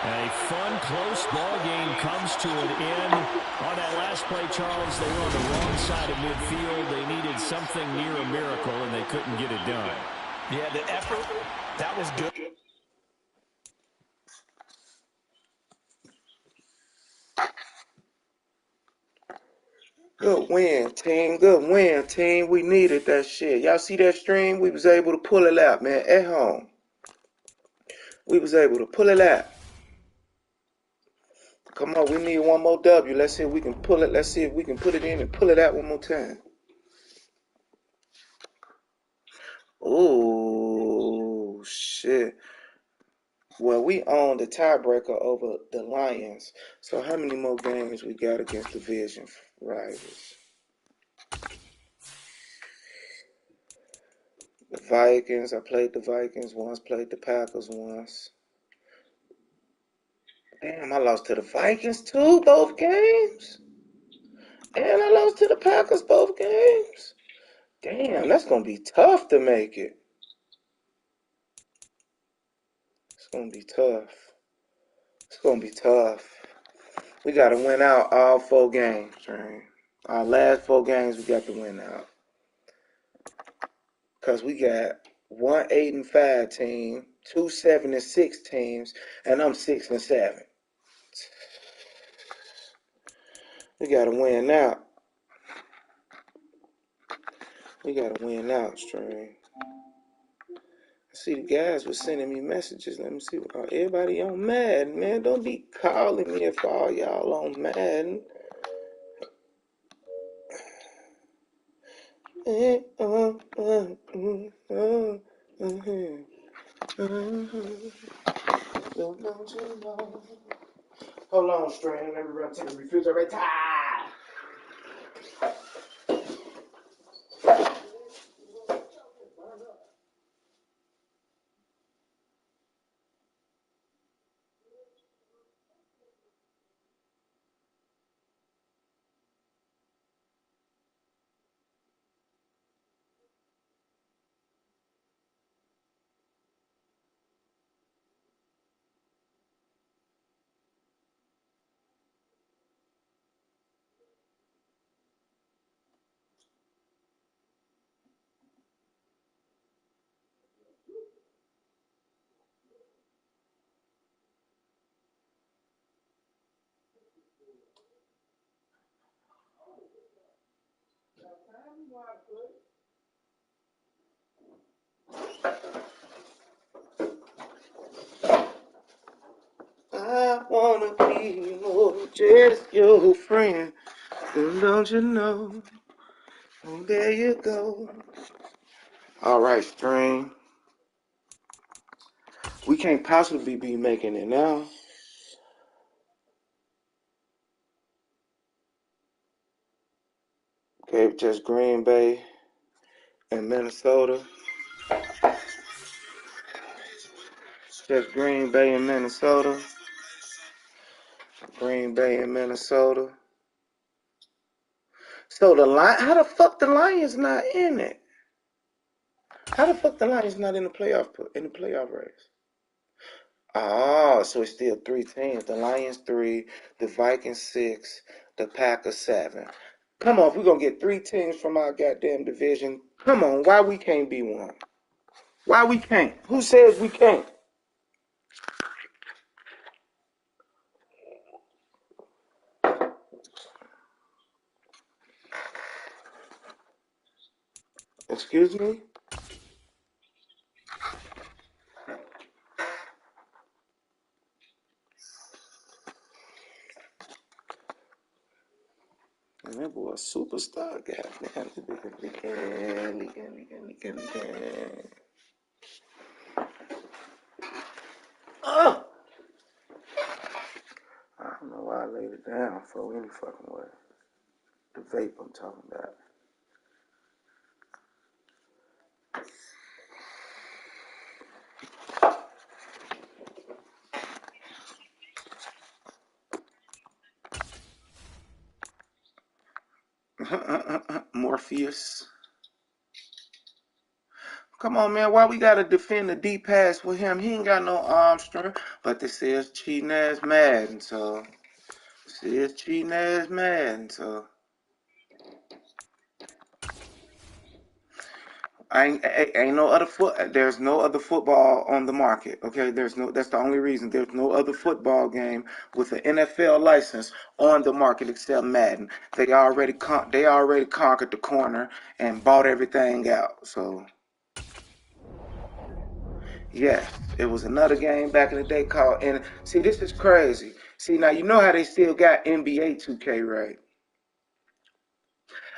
C: A fun, close ball game comes to an end. On that last play, Charles, they were on the wrong side of midfield. They needed something near a miracle, and they couldn't get it done.
D: Yeah, the effort, that was good.
A: Good win, team. Good win, team. We needed that shit. Y'all see that stream? We was able to pull it out, man, at home. We was able to pull it out. Come on, we need one more W. Let's see if we can pull it. Let's see if we can put it in and pull it out one more time. Oh, shit. Well, we own the tiebreaker over the Lions. So how many more games we got against division rivals? The Vikings. I played the Vikings once. Played the Packers once. Damn, I lost to the Vikings too, both games. And I lost to the Packers both games. Damn, that's going to be tough to make it. It's going to be tough. It's going to be tough. We got to win out all 4 games, right? Our last 4 games, we got to win out. Because we got 1 8-5 team, 2 7-6 teams, and I'm 6-7. We got to win out. We got to win out, String. I see the guys were sending me messages. Let me see. Everybody on Madden, man. Don't be calling me if all y'all on Madden. Hold on, String. Let me run to the refrigerator. I wanna be more just your friend. And don't you know? Oh, there you go. All right, Stream. We can't possibly be making it now. Okay, just Green Bay and Minnesota. Just Green Bay and Minnesota. Green Bay and Minnesota. So how the fuck the Lions not in it? How the fuck the Lions not in the playoff race? Ah, so it's still 3 teams. The Lions 3, the Vikings 6, the Packers 7. Come on, if we're gonna get 3 teams from our goddamn division, come on, why we can't be one? Why we can't? Who says we can't? Excuse me? And that boy a superstar, goddamn. Oh! I don't know why I laid it down for any fucking way. The vape I'm talking about. Morpheus. Come on, man. Why we gotta defend the deep pass with him? He ain't got no arm strength. But this is cheating ass Madden, so ain't no other there's no other football on the market. Okay, that's the only reason. There's no other football game with an NFL license on the market except Madden. They already conquered the corner and bought everything out. So yes, it was another game back in the day called, and see, this is crazy. See, now you know how they still got NBA 2K, right?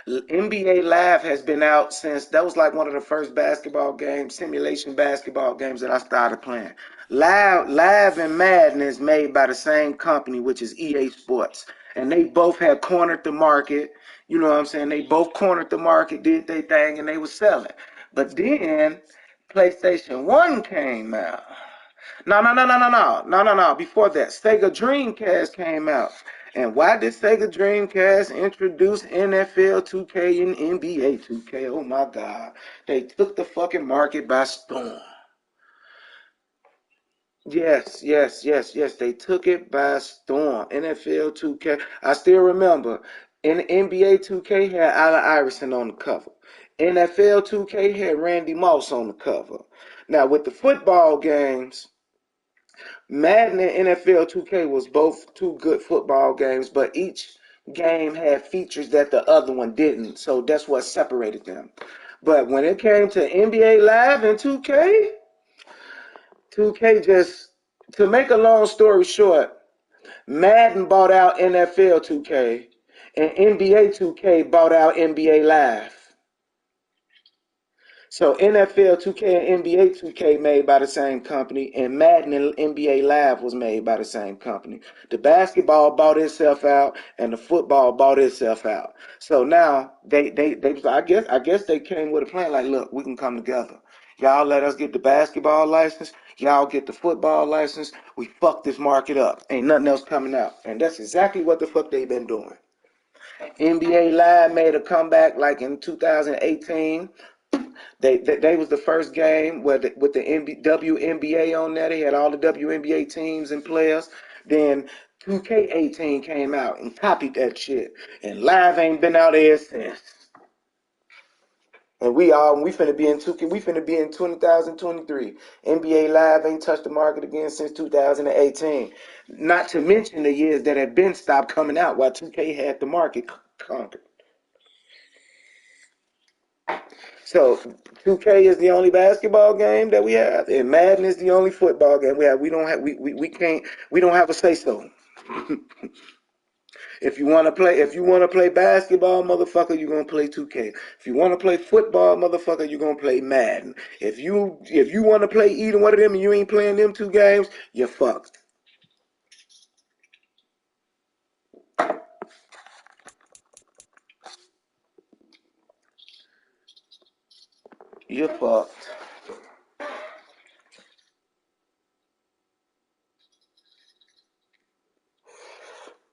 A: NBA Live has been out since, that was like one of the first simulation basketball games that I started playing. Live and Madden is made by the same company, which is EA Sports. And they both had cornered the market. You know what I'm saying? They both cornered the market, did their thing, and they were selling. But then PlayStation 1 came out. No. Before that, Sega Dreamcast came out. And why did Sega Dreamcast introduce NFL 2K and NBA 2K? Oh my God. They took the fucking market by storm. Yes. They took it by storm. NFL 2K. I still remember. NBA 2K had Allen Iverson on the cover. NFL 2K had Randy Moss on the cover. Now, with the football games, Madden and NFL 2K was both two good football games, but each game had features that the other one didn't. So that's what separated them. But when it came to NBA Live and 2K just, to make a long story short, Madden bought out NFL 2K and NBA 2K bought out NBA Live. So NFL 2K and NBA 2K made by the same company, and Madden and NBA Live was made by the same company. The basketball bought itself out, and the football bought itself out. So now I guess they came with a plan like, look, we can come together. Y'all let us get the basketball license. Y'all get the football license. We fuck this market up. Ain't nothing else coming out. And that's exactly what the fuck they been doing. NBA Live made a comeback like in 2018. They was the first game with the WNBA on there. They had all the WNBA teams and players. Then 2K18 came out and copied that shit. And Live ain't been out there since. And we finna be in 2K. We finna be in 2023. NBA Live ain't touched the market again since 2018. Not to mention the years that have been stopped coming out while 2K had the market conquered. So 2K is the only basketball game that we have, and Madden is the only football game we have. We don't have we don't have a say so. If you want to play basketball, motherfucker, you're gonna play 2K. If you want to play football, motherfucker, you're gonna play Madden. If you want to play either one of them and you ain't playing them two games, you're fucked. You're fucked.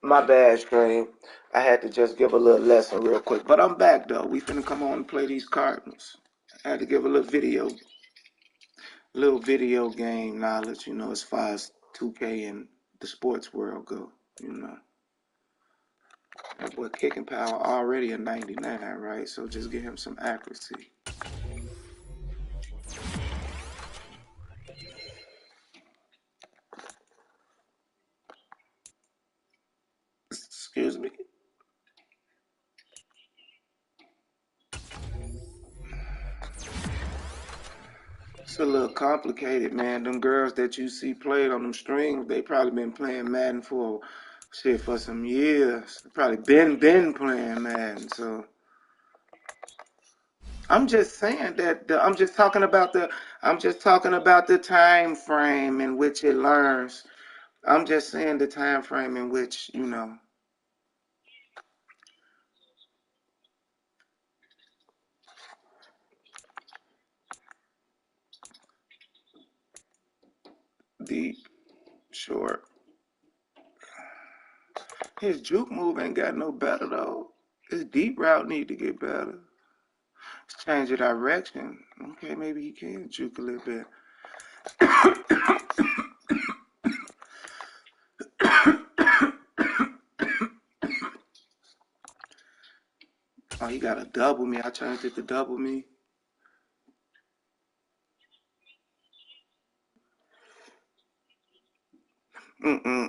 A: My bad, Scream. I had to just give a little lesson real quick. But I'm back, though. We finna come on and play these Cardinals. I had to give a little video game knowledge, as far as 2K and the sports world go, That boy kicking power already a 99, right? So just give him some accuracy. Excuse me. It's a little complicated, man. Them girls that you see played on them strings, they probably been playing Madden for some years. Probably been playing Madden. So I'm just saying that I'm just talking about the time frame in which it learns. I'm just saying the time frame in which, deep, short. His juke move ain't got no better though. His deep route need to get better. Change the direction. Okay, maybe he can juke a little bit. Oh, he got a double me. I changed it to double me.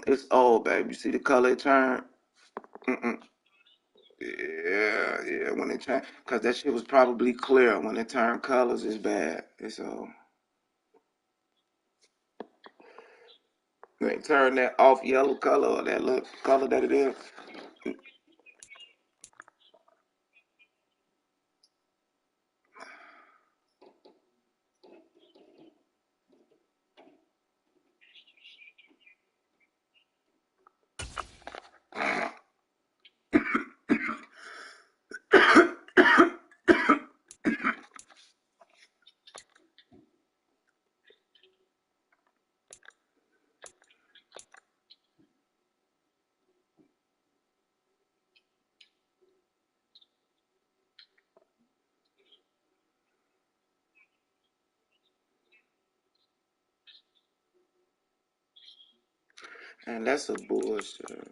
A: It's old, baby. You see the color it turned? Yeah. When it turned, cause that shit was probably clear. When it turned colors, it's bad. It's old. When it turned that off yellow color or that look color that it is. And that's a bullshit.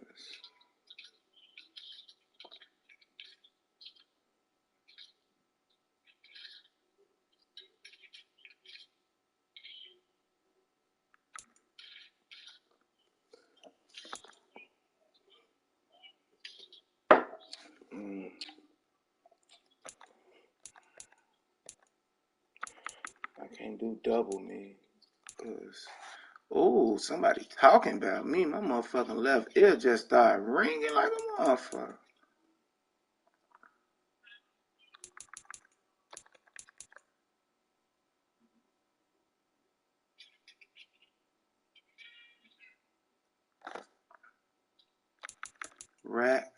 A: I can't do double me. Cause somebody talking about me. My motherfucking left ear just started ringing like a motherfucker. Rack.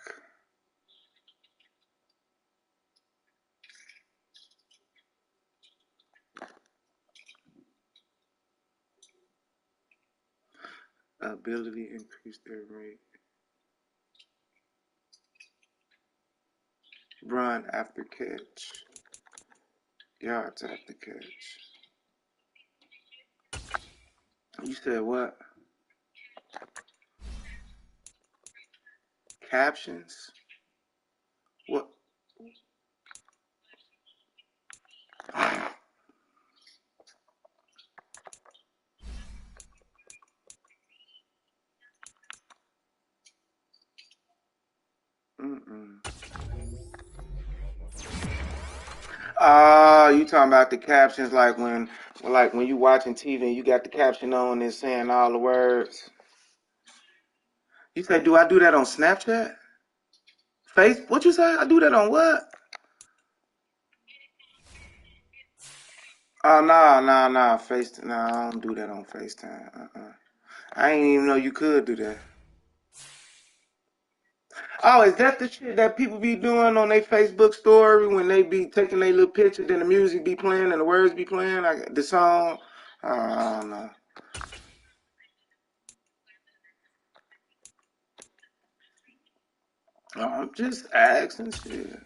A: Ability increase their rate. Run after catch. Yards after catch. You said what? Captions? What? you talking about the captions like when you watching TV and you got the caption on and saying all the words. You say, do I do that on Snapchat? What you say? I do that on what? Oh, nah. Nah, I don't do that on FaceTime. I ain't even know you could do that. Oh, is that the shit that people be doing on their Facebook story when they be taking their little picture, then the music be playing and the words be playing, like the song? I don't know. I'm just asking shit.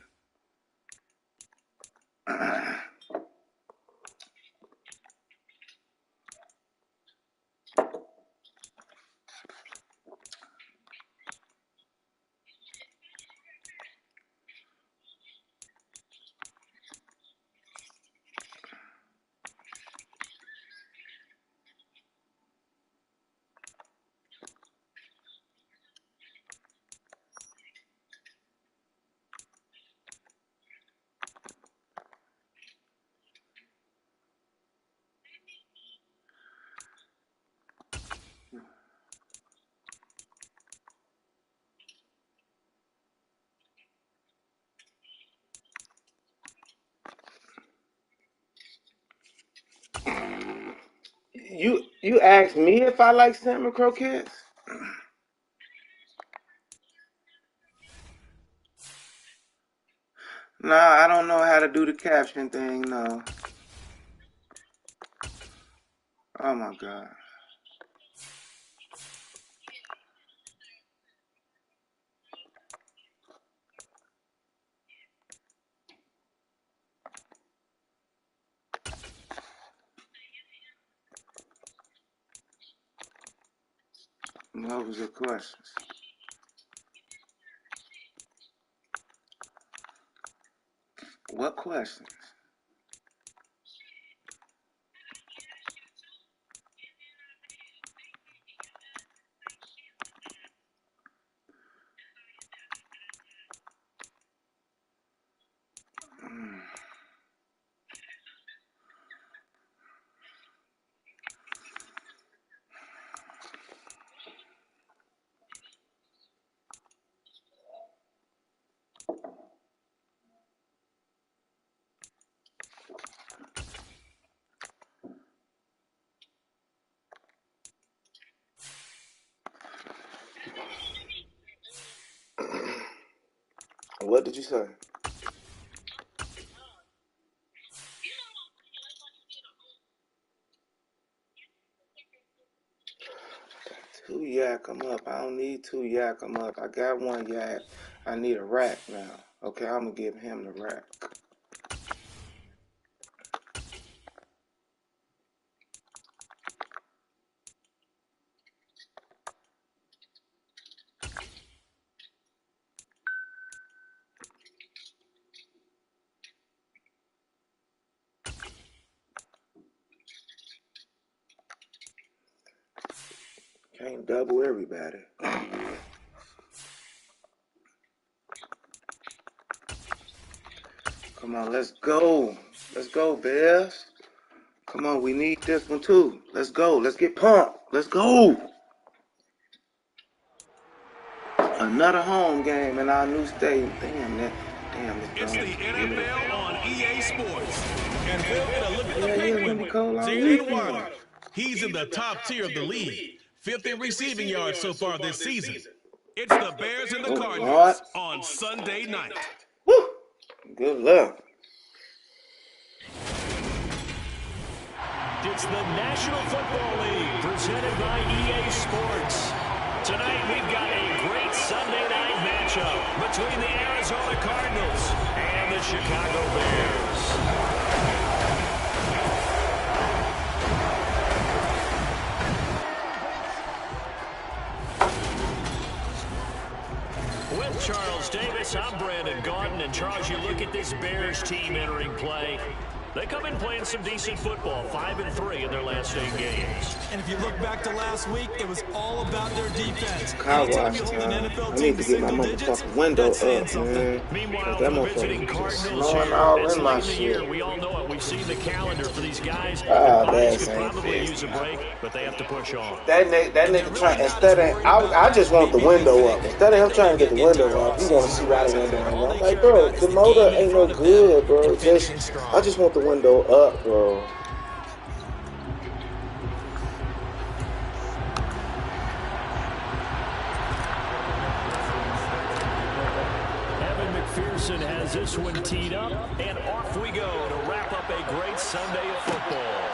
A: You asked me if I like salmon croquettes? Nah, I don't know how to do the caption thing, no. Oh my God. What was the questions? What questions? What did you say? Two yak 'em up. I don't need two yak 'em up. I got one yak. I need a rack now. Okay, I'm gonna give him the rack. Can't double everybody. Come on, let's go. Let's go, Bears. Come on, we need this one too. Let's go. Let's get pumped. Let's go. Another home game in our new stadium.
B: It's the NFL on EA Sports. And we'll get a look at the Penguin, Jalen Waddle. He's in the top tier of the league. 5th in receiving yards so far this season. It's the Bears and the Cardinals on Sunday night.
A: Woo! Good luck.
C: It's the National Football League presented by EA Sports. Tonight we've got a great Sunday night matchup between the Arizona Cardinals and the Chicago Bears. With Charles Davis, I'm Brandon Gaudin. And Charles, you look at this Bears team entering play. They come in playing some decent football, 5-3 in their last 8 games.
D: And if you look back to last week, it was all about their defense.
A: Kyle Washington. I need to get my motherfucking window up, man.
C: Meanwhile, the visiting Cardinals
A: snowing all
C: here,
A: in my
C: it's late in the year.
A: shit.
C: We all know it. we've seen the calendar for these guys.
A: Ah,
C: Bodies
A: that's
C: could
A: ain't
C: probably
A: fair.
C: use a break, but they have to push on.
A: That nigga trying, instead of, I just want the window up. Instead of him trying to get the window up, he want to see why the window ain't up. I'm like, bro, the motor ain't no good, bro. I just want the window up, bro.
C: Has this one teed up, and off we go to wrap up a great Sunday of football.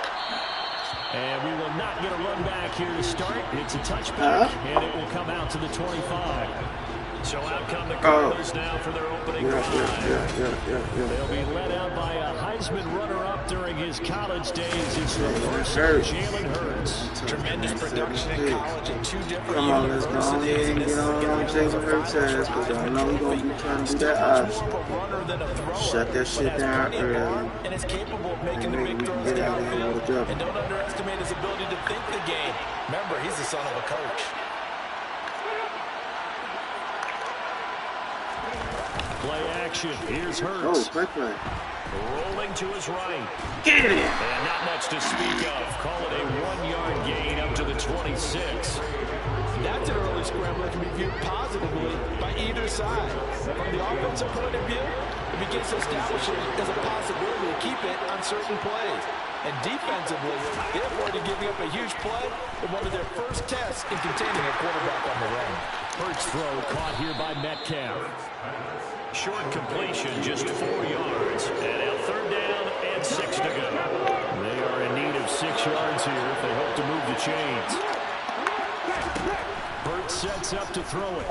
C: And we will not get a run back here to start. It's a touchback, and it will come out to the 25. So out come the Cardinals now for their opening drive. They'll be led out by a Heisman runner-up during his college days. It's the first Jalen Hurts.
D: Tremendous production in college at 2 different
A: Come on, let's go ahead and get on Jalen Hurts' ass, because I know he's going to be trying to do that option. Shut that shit down early.
D: And is capable of making the big throws
A: get out of here with a
D: downfield.
A: double.
D: And don't underestimate his ability to think the game. Remember, he's the son of a coach.
C: Play action. Here's Hurts.
A: Oh, play.
C: Rolling to his right.
A: Get it!
C: And not much to speak of. Call it a 1-yard gain up to the 26.
D: That's an early scramble that can be viewed positively by either side. From the offensive point of view, it begins to establish it as a possibility to keep it on certain plays. And defensively, they avoided giving up a huge play in one of their first tests in containing a quarterback on the run.
C: Hurts throw caught here by Metcalf. Short completion, just 4 yards. And now 3rd down and 6 to go. They are in need of 6 yards here if they hope to move the chains. Hurts sets up to throw it.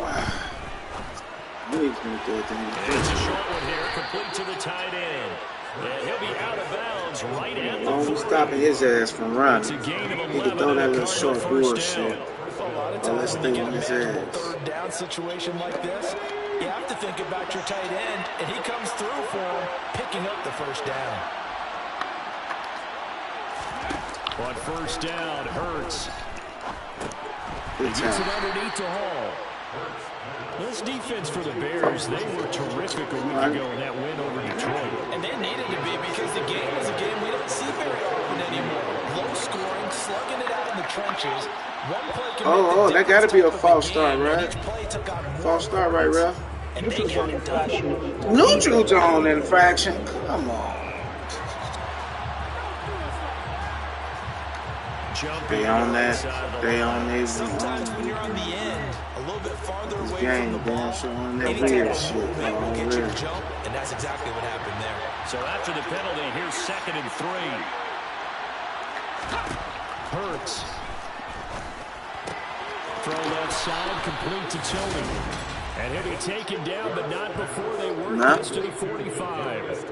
C: It's a short one here, complete to the tight end. And he'll be out of bounds right at the 40.
A: Stopping his ass from running.
C: It's a gain of 11.
A: He can throw that little short bullshit.
D: A lot of
A: Oh, let's
D: times when
A: stay
D: you
A: on
D: get
A: his
D: a valuable
A: ass.
D: 3rd down situation like this, you have to think about your tight end, and he comes through for him, picking up the 1st down.
C: On 1st down, Hurts. He
A: Good
C: gets it
A: time.
C: underneath to Hall. This defense for the Bears, they were terrific a week ago in that win over Detroit.
D: And they needed to be, because the game is a game we don't see very often anymore. Low scoring, slugging it out in the trenches. One play can make the
A: that got to be a
D: difference
A: false
D: type
A: start,
D: of a game,
A: right?
D: and each play took on more
A: False start, right, Ralph?
D: and they counted touch.
A: Neutral zone infraction. Come on. They on that. They on this.
D: Sometimes when you're on the end, a little bit farther away
A: Game,
D: from the ball,
A: showing that
D: anytime
A: weird
D: a
A: shit.
D: movement will get you
A: Already.
D: to jump, and that's exactly what happened there.
C: So after the penalty, here's 2nd and 3. Hurts. Throw left side, complete to Tony. And he'll be taken down, but not before they work this to the 45.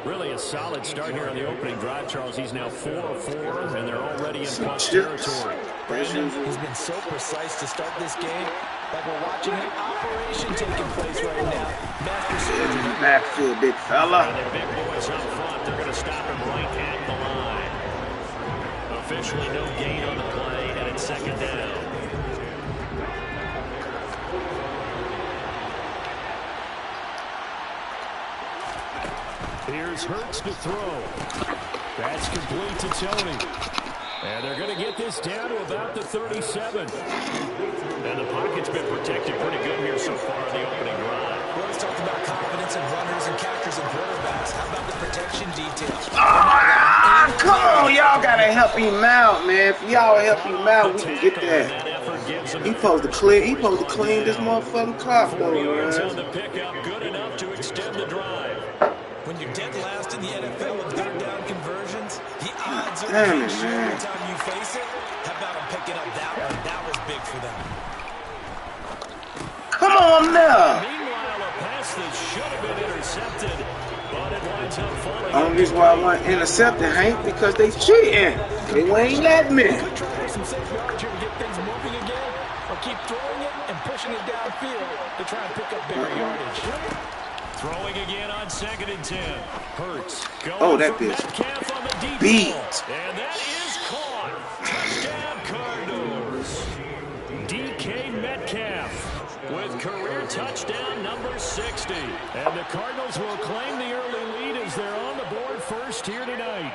C: Really a solid start here on the opening drive, Charles. He's now 4 of 4, and they're already in plus territory.
D: Brandon, he's been so precise to start this game. Like we're watching an operation taking place right now. Master surgery.
A: Backfield, big fella.
C: And their big boys up front, they're going to stop him right at the line. Officially no gain on the play, and it's 2nd down. Here's Hurts to throw. That's complete to Tony. And they're going to get this down to about the 37. And the pocket's been protected pretty good here so far in the opening drive.
D: We always talked about confidence in runners and catchers and quarterbacks. How about the protection details?
A: Come on, y'all gotta help him out, man. If y'all help him out, we can get that. He supposed to clean this motherfucking clock, though,
C: 4 yards on
A: man.
C: the pickup, good enough to extend the drive.
D: When you're dead last in the NFL with 3rd down conversions, the odds are
A: Damn it,
D: against you
A: man.
D: every time you face it. How about him picking up that one? That was big for them.
A: Come on now.
C: Meanwhile, a pass that should have been intercepted, but it winds up falling.
A: Only reason why I want to intercept it, Hank, because they cheating. They ain't let me.
D: Could try for some safe yards here to get things moving again, or keep throwing it and pushing it downfield to try and pick up bigger yardage.
C: Throwing again on 2nd and 10. Hurts going
A: Oh, that
C: for
A: bitch.
C: Metcalf on the deep
A: Beat.
C: ball. And that is caught. Touchdown Cardinals. DK Metcalf with career touchdown number 60. And the Cardinals will claim the early lead as they're on the board first here tonight.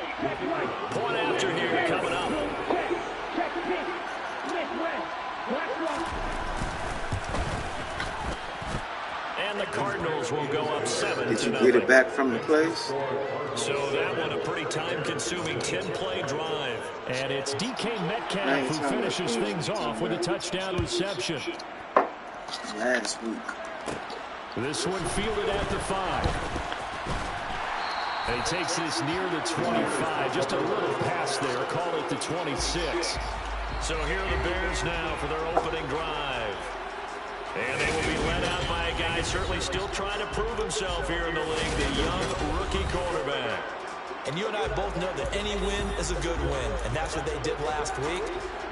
C: Point after here coming up. And the Cardinals will go up 7-0.
A: Did you get it back from the place?
C: So that one a pretty time-consuming 10-play drive. And it's DK Metcalf who finishes things off with a touchdown reception.
A: Last week.
C: This one fielded at the 5. And he takes this near the 25. Just a little pass there. Call it the 26. So here are the Bears now for their opening drive. And they will be led out by a guy certainly still trying to prove himself here in the league, the young rookie quarterback.
D: And you and I both know that any win is a good win, and that's what they did last week.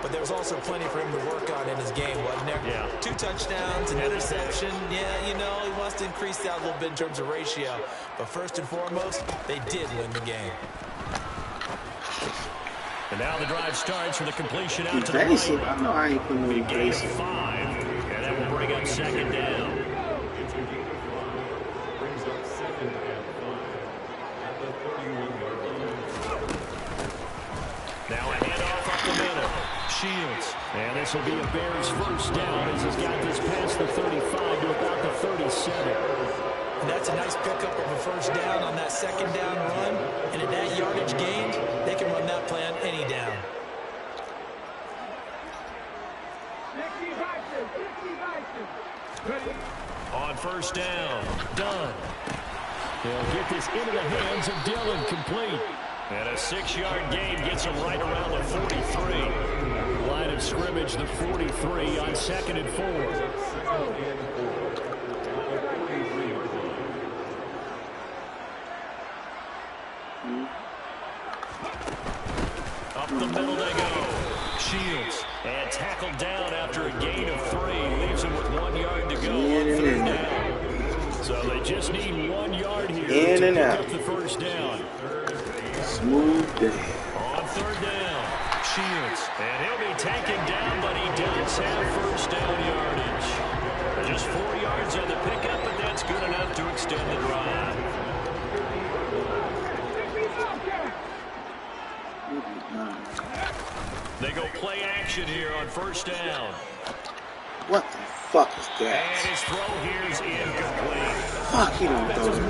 D: But there was also plenty for him to work on in his game, wasn't there?
C: Yeah.
D: 2 touchdowns, an interception. Yeah, you know, he wants to increase that a little bit in terms of ratio. But first and foremost, they did win the game.
C: And now the drive starts for the completion out to the right.
A: I know I ain't putting no
C: Gain of
A: basic.
C: 5, and that will bring up second down.
E: Brings up second and 5 at the 31-yard line.
C: Now a handoff up the middle. Shields. And this will be a Bears first down as he's got this past the 35 to about the 37.
D: And that's a nice pickup of a first down on that second down run. And at that yardage gained, they can run that play on any down.
C: On first down, Dunn. They'll get this into the hands of Dillon, complete. And a 6-yard gain gets him right around the 43. Line of scrimmage, the 43 on 2nd and 4. Up the middle they go. Shields. And tackled down after a gain of 3. Leaves him with 1 yard to go on third down. So they just need 1 yard here to pick up the first down.
A: Smooth day.
C: On third down, Shields. And he'll be taken down, but he does have first down yardage. Just 4 yards on the pickup, but that's good enough to extend the drive. They go play action here on first down.
A: What the fuck is that?
C: And his throw here is incomplete.
A: Fuck, he don't throw it.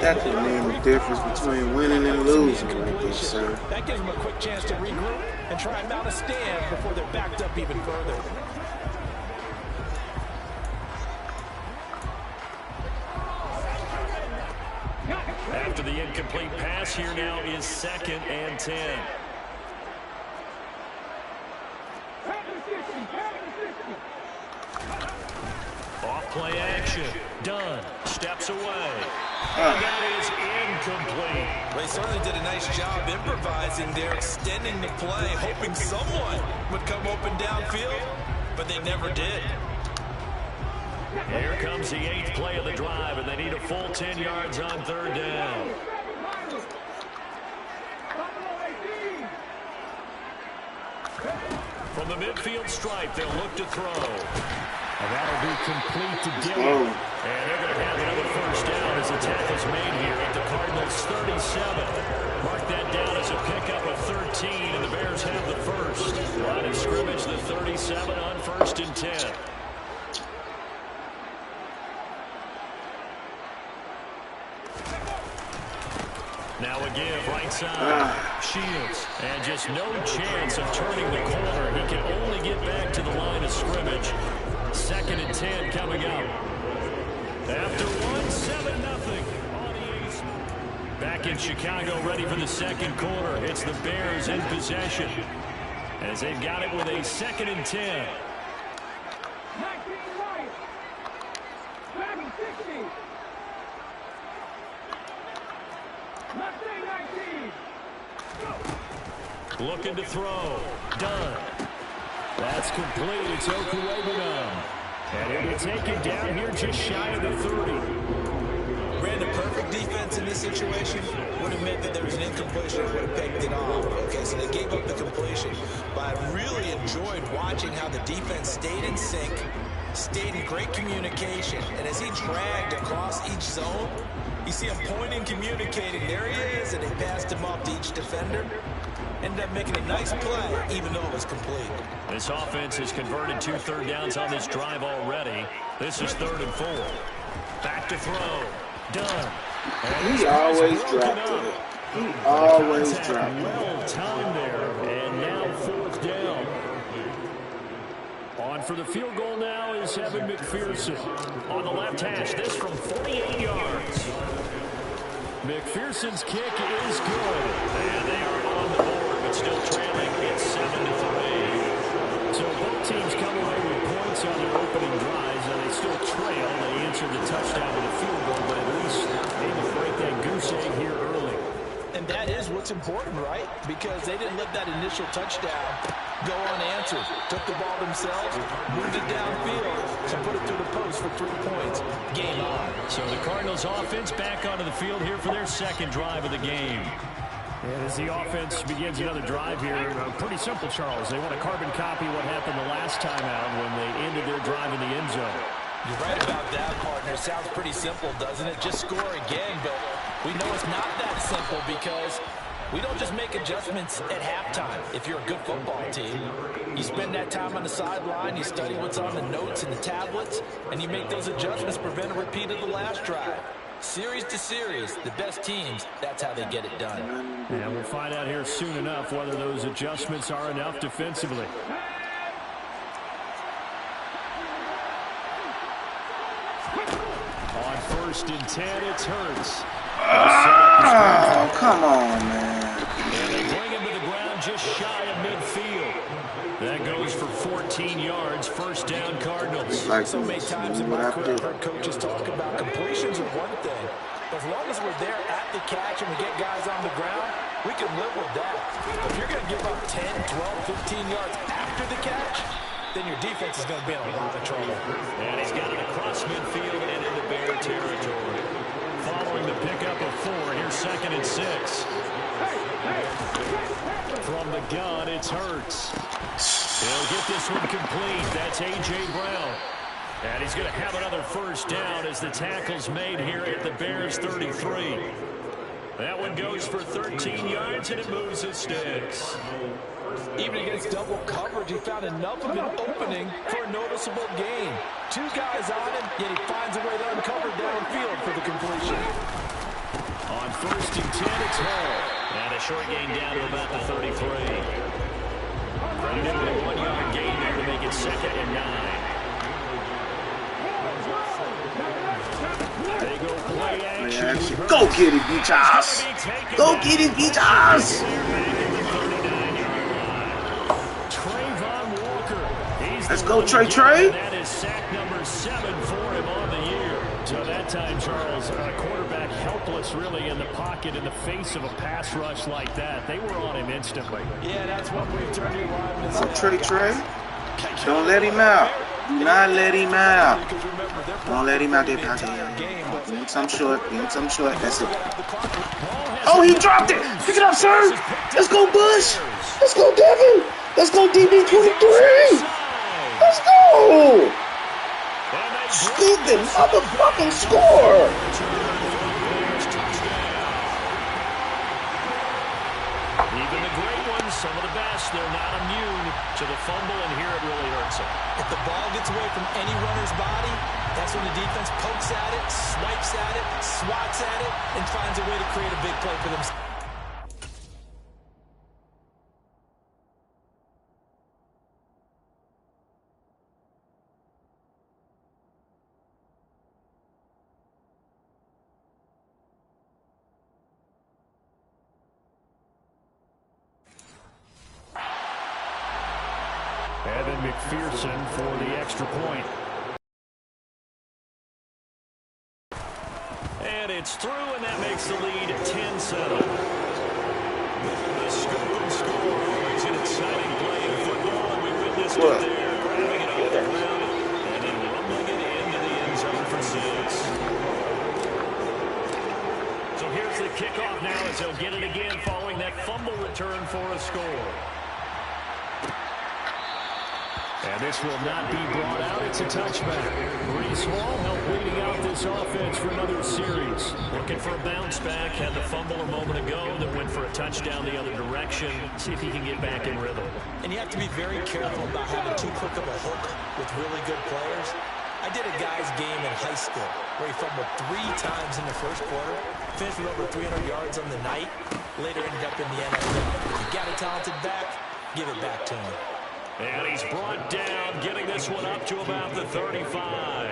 A: That could mean the difference between winning and losing right there, sir.
D: That gives them a quick chance to regroup and try and mount a stand before they're backed up even further.
C: After the incomplete pass, here now is 2nd and 10. Off play action. Dunn steps away. And that is incomplete.
D: They certainly did a nice job improvising there, extending the play, hoping someone would come open downfield, but they never did.
C: Here comes the 8th play of the drive, and they need a full 10 yards on third down. From the midfield stripe, they'll look to throw. And that'll be complete to Dillon. And they're going to have another first down as the tackle's made here at the Cardinals' 37. Mark that down as a pickup of 13, and the Bears have the first. Line of scrimmage, the 37 on 1st and 10. Now a give right side. Shields. And just no chance of turning the corner. He can only get back to the line of scrimmage. 2nd and 10 coming up. After 7-0 on the A's. Back in Chicago, ready for the second quarter. It's the Bears in possession, as they've got it with a 2nd and 10. Looking to throw. Dunn. That's complete. It's Okuwebunam. And he'll be taken down here just shy of the 30.
D: Ran the perfect defense in this situation. Would have meant that there was an incompletion. Would have picked it off. Okay, so they gave up the completion. But I really enjoyed watching how the defense stayed in sync, stayed in great communication. And as he dragged across each zone, You see him pointing, communicating. There he is, and they passed him off to each defender. Ended up making a nice play, even though it was complete.
C: This offense has converted 2 third downs on this drive already. This is 3rd and 4. Back to throw. Done.
A: He always dropped it. He always dropped it.
C: Well timed there. And now 4th down. On for the field goal now is Evan McPherson. On the left hash, this from 48 yards. McPherson's kick is good. And they are on the board, but still trailing. It's 7-3. So both teams come away with points on their opening drives, and they still trail. They answered the touchdown with a field goal, but at least able to break that goose egg here early.
D: And that is what's important, right? Because they didn't let that initial touchdown go unanswered. Took the ball themselves, moved it downfield, and put it through the post for 3 points. Game on.
C: So the Cardinals offense back onto the field here for their 2nd drive of the game. And as the offense begins another drive here, pretty simple, Charles. They want to carbon copy what happened the last time out when they ended their drive in the end zone.
D: You're right about that, partner. Sounds pretty simple, doesn't it? Just score again, but we know it's not that simple because we don't just make adjustments at halftime. If you're a good football team, you spend that time on the sideline, you study what's on the notes and the tablets, and you make those adjustments to prevent a repeat of the last drive. Series to series, the best teams, that's how they get it done.
C: And we'll find out here soon enough whether those adjustments are enough defensively. On 1st and 10, it's Hurts.
A: Oh, come on, man.
C: And they bring him to the ground just shy of midfield. That goes for 14 yards. 1st down, Cardinals.
A: Like
D: so many times in my career, I've heard coaches talk about completions are one thing. As long as we're there at the catch and we get guys on the ground, we can live with that. If you're going to give up 10, 12, 15 yards after the catch, then your defense is going to be in a lot of trouble.
C: And he's got it across midfield and into Bear territory. Following the pickup of 4, here's 2nd and 6. From the gun, it's Hurts. He'll get this one complete. That's A.J. Brown. And he's going to have another 1st down as the tackle's made here at the Bears 33. That one goes for 13 yards, and it moves his sticks.
D: Even against double coverage, he found enough of an opening for a noticeable gain. 2 guys on him, yet he finds a way to uncover downfield for the completion.
C: On 1st and 10, it's Hall. And a short gain down to about the 33. Credited with a 1-yard gain there to make it 2nd and 9. They go play action.
A: Go get it, Beachos. Go get it, Beachos. Let's go, Trey.
C: That is sack number 7 for him on the year. So that time, Charles, quarterback helpless really in the pocket in the face of a pass rush like that. They were on him instantly.
D: Yeah, that's what we've turned your line.
A: Go, Trey. Don't let him out. Do not let him out. Don't let him out there, Patrick. Give him some short. That's it. Oh, he dropped it. Pick it up, sir. Let's go, Bush. Let's go, Devin. Let's go, DB23. Let's go. Stupid motherfucking score.
C: Even the great ones, some of the best, they're not immune to the fumble, and here it really hurts them.
D: If the ball gets away from any runner's body, that's when the defense pokes at it, swipes at it, swats at it, and finds a way to create a big play for themselves.
C: Evan McPherson for the extra point. And it's through, and that makes the lead 10-7. The scoop and score. It's an exciting play in football, and we witnessed it there. Grabbing it off the ground and then rumbling it into the end zone for 6. So here's the kickoff now as they'll get it again following that fumble return for a score. And This will not be brought out. It's a touchback. Breece Hall helped leading out this offense for another series. Looking for a bounce back. Had the fumble a moment ago that went for a touchdown the other direction. See if he can get back in rhythm.
D: And you have to be very careful about having too quick of a hook with really good players. I did a guy's game in high school where he fumbled 3 times in the first quarter, finished with over 300 yards on the night, later ended up in the NFL. If you got a talented back, give it back to him.
C: And he's brought down, getting this one up to about the 35.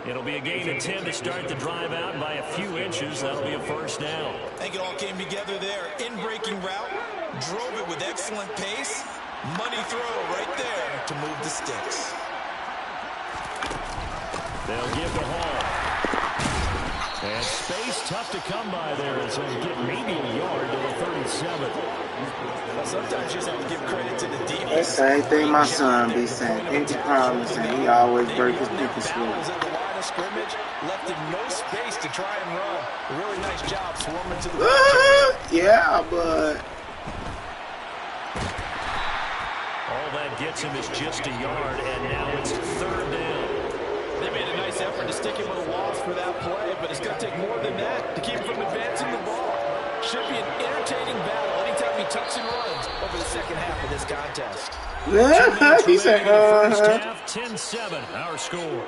C: It'll be a gain of 10 to start the drive out by a few inches. That'll be a first down.
D: I think it all came together there. In-breaking route, drove it with excellent pace. Money throw right there to move the sticks.
C: They'll give the Hall. And space tough to come by there as they get maybe a yard to the 37.
D: Well, sometimes you just have to give credit to the defense.
A: That same thing my son be saying. Empty promise, and he always break his pick
D: Was at the line of scrimmage, left him no space to try and run. A really nice job swarming to the
A: yeah, but
C: all that gets him is just a yard, and now it's third down.
D: They made a nice effort to stick him with a loss for that play, but it's going to take more than that to keep him from advancing the ball. Should be an entertaining battle anytime he tucks and runs over the second half of this contest.
A: he said,
C: First half, 10-7, our score.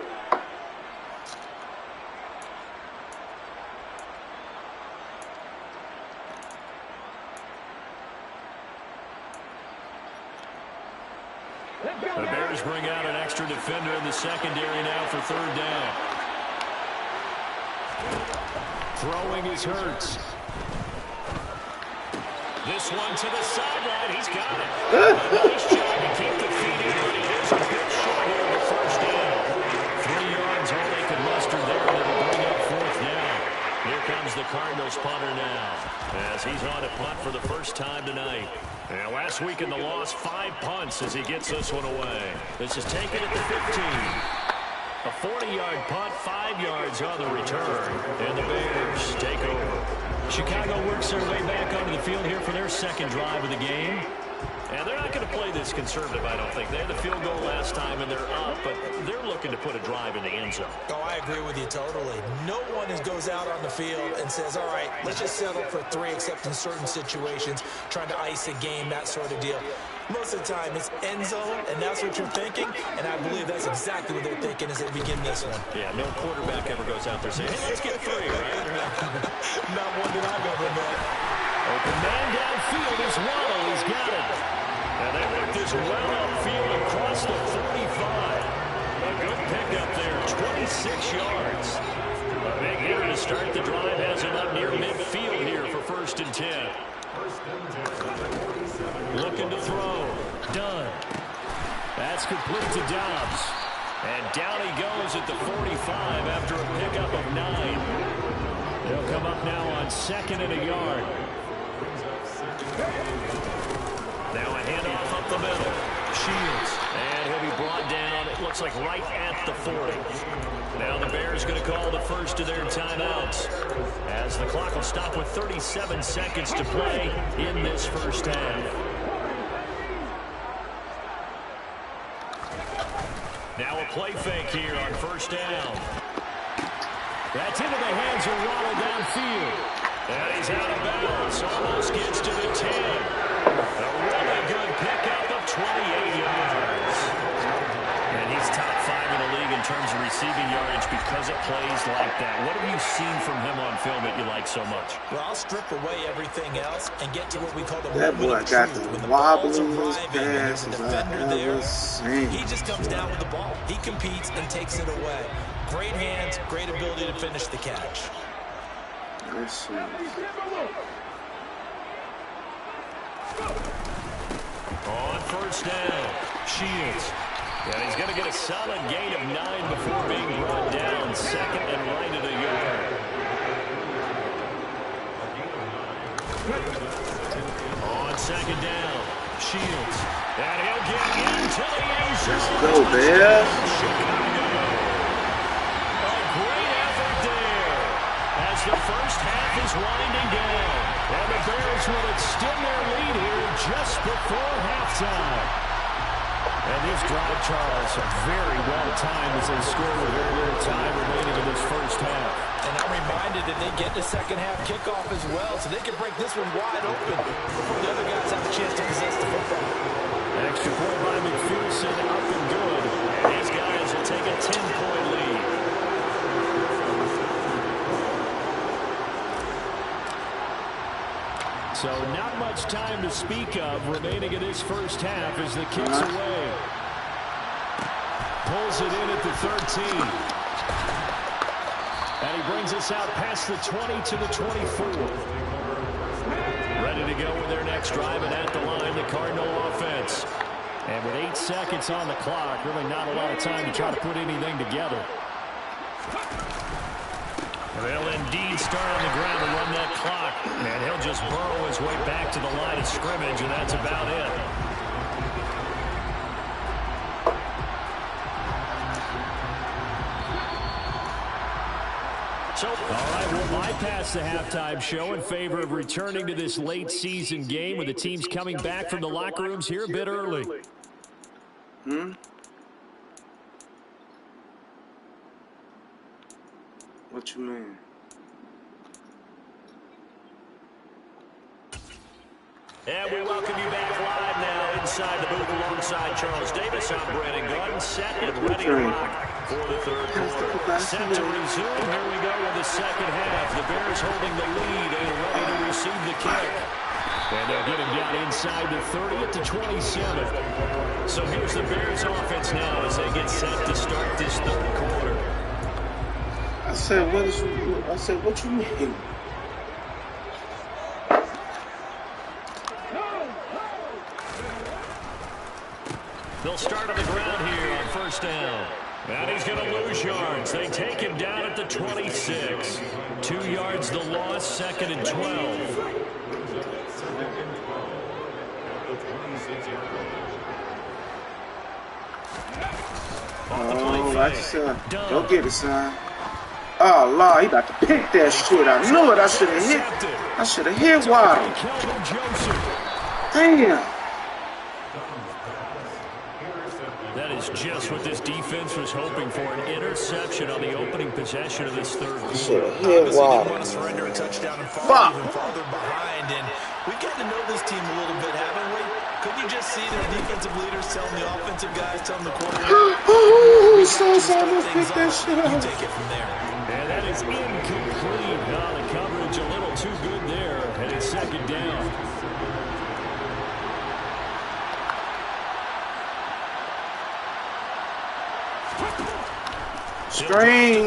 C: The Bears bring out an extra defender in the secondary now for third down. Throwing is Hurts. This one to the sideline. He's got it. He's trying to keep the feet in, but he is a bit short here of the first down. 3 yards, all they could muster there, and it'll bring up fourth down. Here comes the Cardinals punter now, as he's on a punt for the first time tonight. And last week in the loss, 5 punts as he gets this one away. This is taken at the 15. A 40-yard punt, 5 yards on the return. And the Bears take over. Chicago works their way back onto the field here for their second drive of the game. And they're not going to play this conservative, I don't think. They had the field goal last time, and they're up, but they're looking to put a drive in the end zone.
D: Oh, I agree with you totally. No one goes out on the field and says, all right, let's just settle for 3, except in certain situations, trying to ice a game, that sort of deal. Most of the time, it's end zone, and that's what you're thinking, and I believe that's exactly what they're thinking as they begin this one.
C: Yeah, no quarterback ever goes out there saying, hey, let's get 3, right?
D: Not one that I've ever met.
C: Open man downfield is Waddle. He's got it. And they work this well upfield across the 45. A good pickup there, 26 yards. A big hitter to start the drive, has him up near midfield here for first and 10. Looking to throw. Done. That's complete to Dobbs. And down he goes at the 45 after a pickup of 9. They'll come up now on 2nd and a yard. Now a handoff up the middle. Shields. And he'll be brought down, it looks like right at the 40. Now the Bears going to call the first of their timeouts, as the clock will stop with 37 seconds to play in this first half. Now a play fake here on first down. That's into the hands of Waddle downfield. And he's out of bounds. Almost gets to the 10. A really good pickup of 28 yards. And he's top 5 in the league in terms of receiving yardage because of plays like that. What have you seen from him on film that you like so much?
D: Well, I'll strip away everything else and get to what we call the
A: that boy got the wobbliest passes I ever seen.
D: He just comes down with the ball. He competes and takes it away. Great hands, great ability to finish the catch.
A: Let's see.
C: On first down, Shields. And he's going to get a solid gain of 9 before being brought down. 2nd and right at a yard. On 2nd down, Shields. And he'll get into the end zone.
A: Let's go, Bears.
C: A great effort there as the first half is winding down. And the Bears will extend their lead here just before halftime. And this drive, Charles, very well timed as they score with very little time remaining in this first half.
D: And I'm reminded that they get the second half kickoff as well, so they can break this one wide open before the other guys have a chance to possess the football.
C: An extra point by McPherson, up and good. And these guys will take a 10-point lead. So not much time to speak of remaining in this first half as the kick's away. Pulls it in at the 13. And he brings us out past the 20 to the 24. Ready to go with their next drive, and at the line, the Cardinal offense. And with 8 seconds on the clock, really not a lot of time to try to put anything together. They'll indeed start on the ground to run that clock. And he'll just burrow his way back to the line of scrimmage, and that's about it. All right, we'll bypass the halftime show in favor of returning to this late season game with the teams coming back from the locker rooms here a bit early.
A: What you mean?
C: And we welcome you back live now inside the booth alongside Charles Davis. I'm Brandon Gordon, set and ready to rock for the third quarter. Set to resume. Here we go with the second half. The Bears holding the lead and ready to receive the kick. And they'll get him down inside the 30 at the 27. So here's the Bears offense now as they get set to start this third quarter.
A: I said, what you mean?
C: They'll start on the ground here on first down. And he's going to lose yards. They take him down at the 26. 2 yards the loss, second and 12.
A: Oh, like you said, go get it, son. Oh, Lord, he about to pick that shit. I knew it. I should have hit. I should have hit Waddle. Damn.
C: That is just what this defense was hoping for, an interception on the opening possession of this third quarter.
A: Should have hit Waddle.
D: Didn't want to surrender a touchdown and fall even farther behind. And we've gotten to know this team a little bit, haven't we? Could you just see their defensive leaders telling the offensive guys, telling the quarterback?
A: Oh, he's so sorry to pick that shit up.
D: You take it from there.
C: And that is incomplete. Oh, the coverage a little too good there. And it's second down.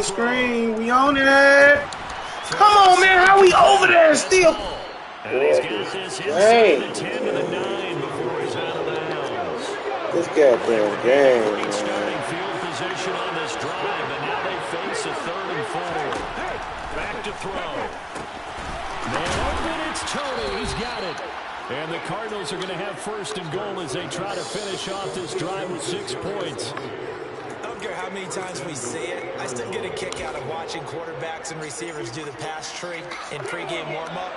A: Screen, we on it. Come on, man, how we over there still?
C: And he's got this inside the 10 to the 9 before he's out of bounds.
A: This goddamn game,
C: Great
A: man.
C: starting field position on this drive, and now they face a 3rd and 4. Back to throw. Man open, it's Tony. He's got it. And the Cardinals are going to have first and goal as they try to finish off this drive with 6 points.
D: I don't care how many times we say it, I still get a kick out of watching quarterbacks and receivers do the pass tree in pregame warm-up.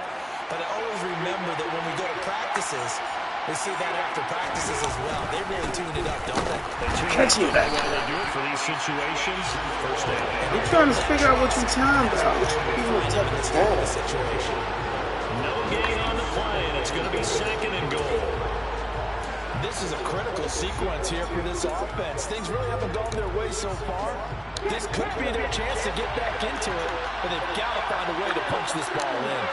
D: But I always remember that when we go to practices, we see that after practices as well. They really tune it up, don't they?
A: Catch you back.
C: Why they do it for these situations? First down.
A: I'm trying to figure out what you're talking about. What you people are talking about?
D: Situation.
C: No gain on the play, and it's going to be second and goal.
D: This is a critical sequence here for this offense. Things really haven't gone their way so far. This could be their chance to get back into it, but they've got to find a way to punch this ball in.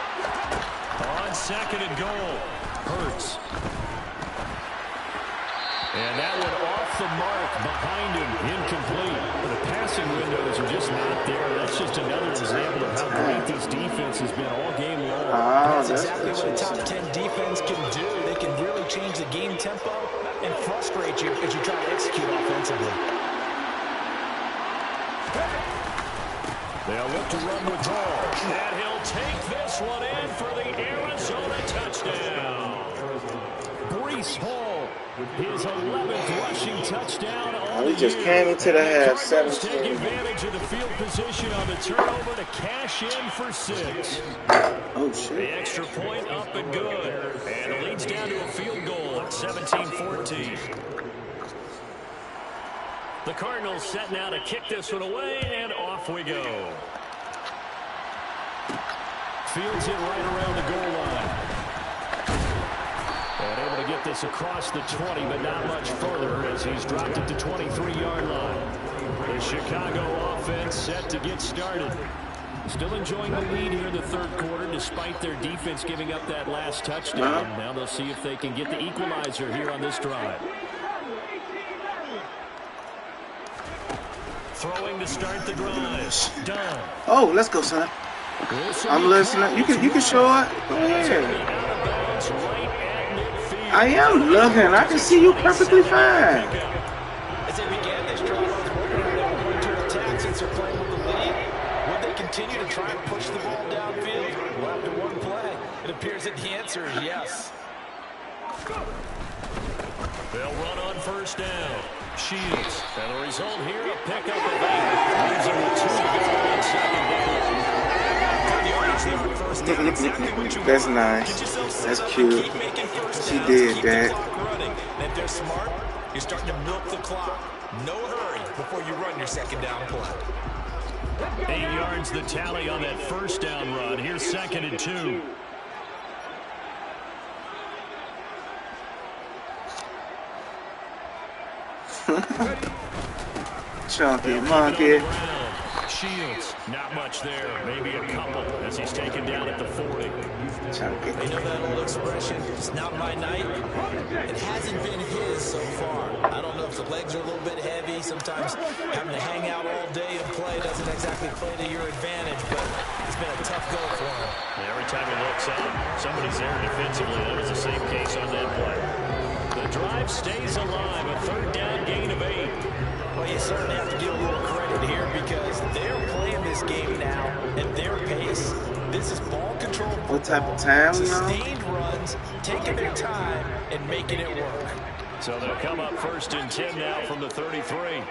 C: On second and goal, Hurts. And that one off the mark behind him, incomplete. The passing windows are just not there. That's just another example of how great this defense has been all game long.
D: That's exactly what a top 10 defense can do. They can really change the game tempo and frustrate you as you try to execute offensively.
C: They'll look to run with Hall. And he'll take this one in for the Arizona touchdown. Breece Hall, his 11th rushing touchdown on the
A: We just
C: year.
A: came into the half,
C: Cardinals take
A: 17.
C: advantage of the field position on the turnover to cash in for 6.
A: Oh,
C: The
A: shit.
C: extra point up and good. And it leads down to a field goal at 17-14. The Cardinals set now to kick this one away, and off we go. Fields it right around the goal line. And able to get this across the 20, but not much further as he's dropped it to 23-yard line. The Chicago offense set to get started. Still enjoying the lead here in the third quarter despite their defense giving up that last touchdown. Now they'll see if they can get the equalizer here on this drive. Throwing to start the drive. Done.
A: Oh, let's go, son. I'm listening. You can show it. Go ahead. I am looking. I can see you perfectly fine.
D: As they began this drive, going to attack since they're playing with the lead. Would they continue to try and push the ball downfield? Well, after one play, it appears that the answer is yes.
C: They'll run on first down. Shields. And the result here, a pickup of 8. Leaves them with 2 to go on second down.
A: That's nice. That's cute. She did that.
D: And if they're smart, you're starting to milk the clock. No hurry before you run your second down play.
C: 8 yards the tally on that first down run. Here's 2nd and 2.
A: Chunky monkey.
C: Shields, not much there, maybe a couple as he's taken down at the 40.
A: Chunky.
D: You know that old expression, it's not my night? It hasn't been his so far. I don't know if the legs are a little bit heavy. Sometimes having to hang out all day and play doesn't exactly play to your advantage, but it's been a tough go for him.
C: And every time he looks up, somebody's there defensively. That was the same case on that play. The drive stays alive, a 3rd down gain of 8.
D: Well, you certainly have to give a little credit here because they're playing this game now at their pace. This is ball control.
A: What type of time we on?
D: Sustained runs, taking their time and making it work.
C: So they'll come up 1st and 10 now from the 33.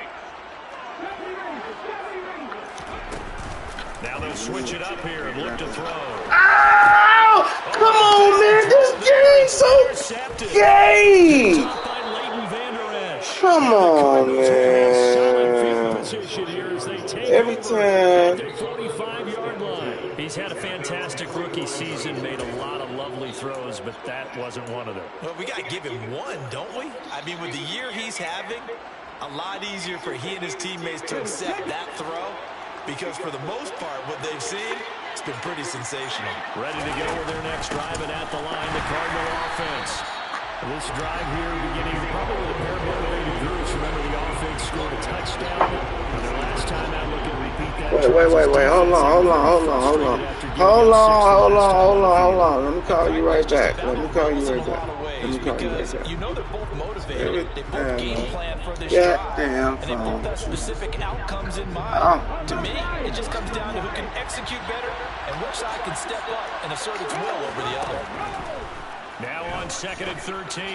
C: Now they'll switch it up here and look to throw.
A: Ow! Come on, man. This game's so gay. Come on, man. Every time.
C: 45-yard line. He's had a fantastic rookie season, made a lot of lovely throws, but that wasn't one of them.
D: Well, we got to give him one, don't we? I mean, with the year he's having, a lot easier for he and his teammates to accept that throw because for the most part, what they've seen, it's been pretty sensational.
C: Ready to go with their next drive and at the line, the Cardinal offense. This drive here beginning probably with a pair of motivated groups. Remember, the offense scored a touchdown. And their last time out looking to repeat that.
A: Wait. Hold on. Let me call you right back.
D: You know they're both motivated. They both game plan for this drive. And they both have specific outcomes in mind. To me, it just comes down to who can execute better and which side can step up and assert its will over the other.
C: Now on 2nd and 13.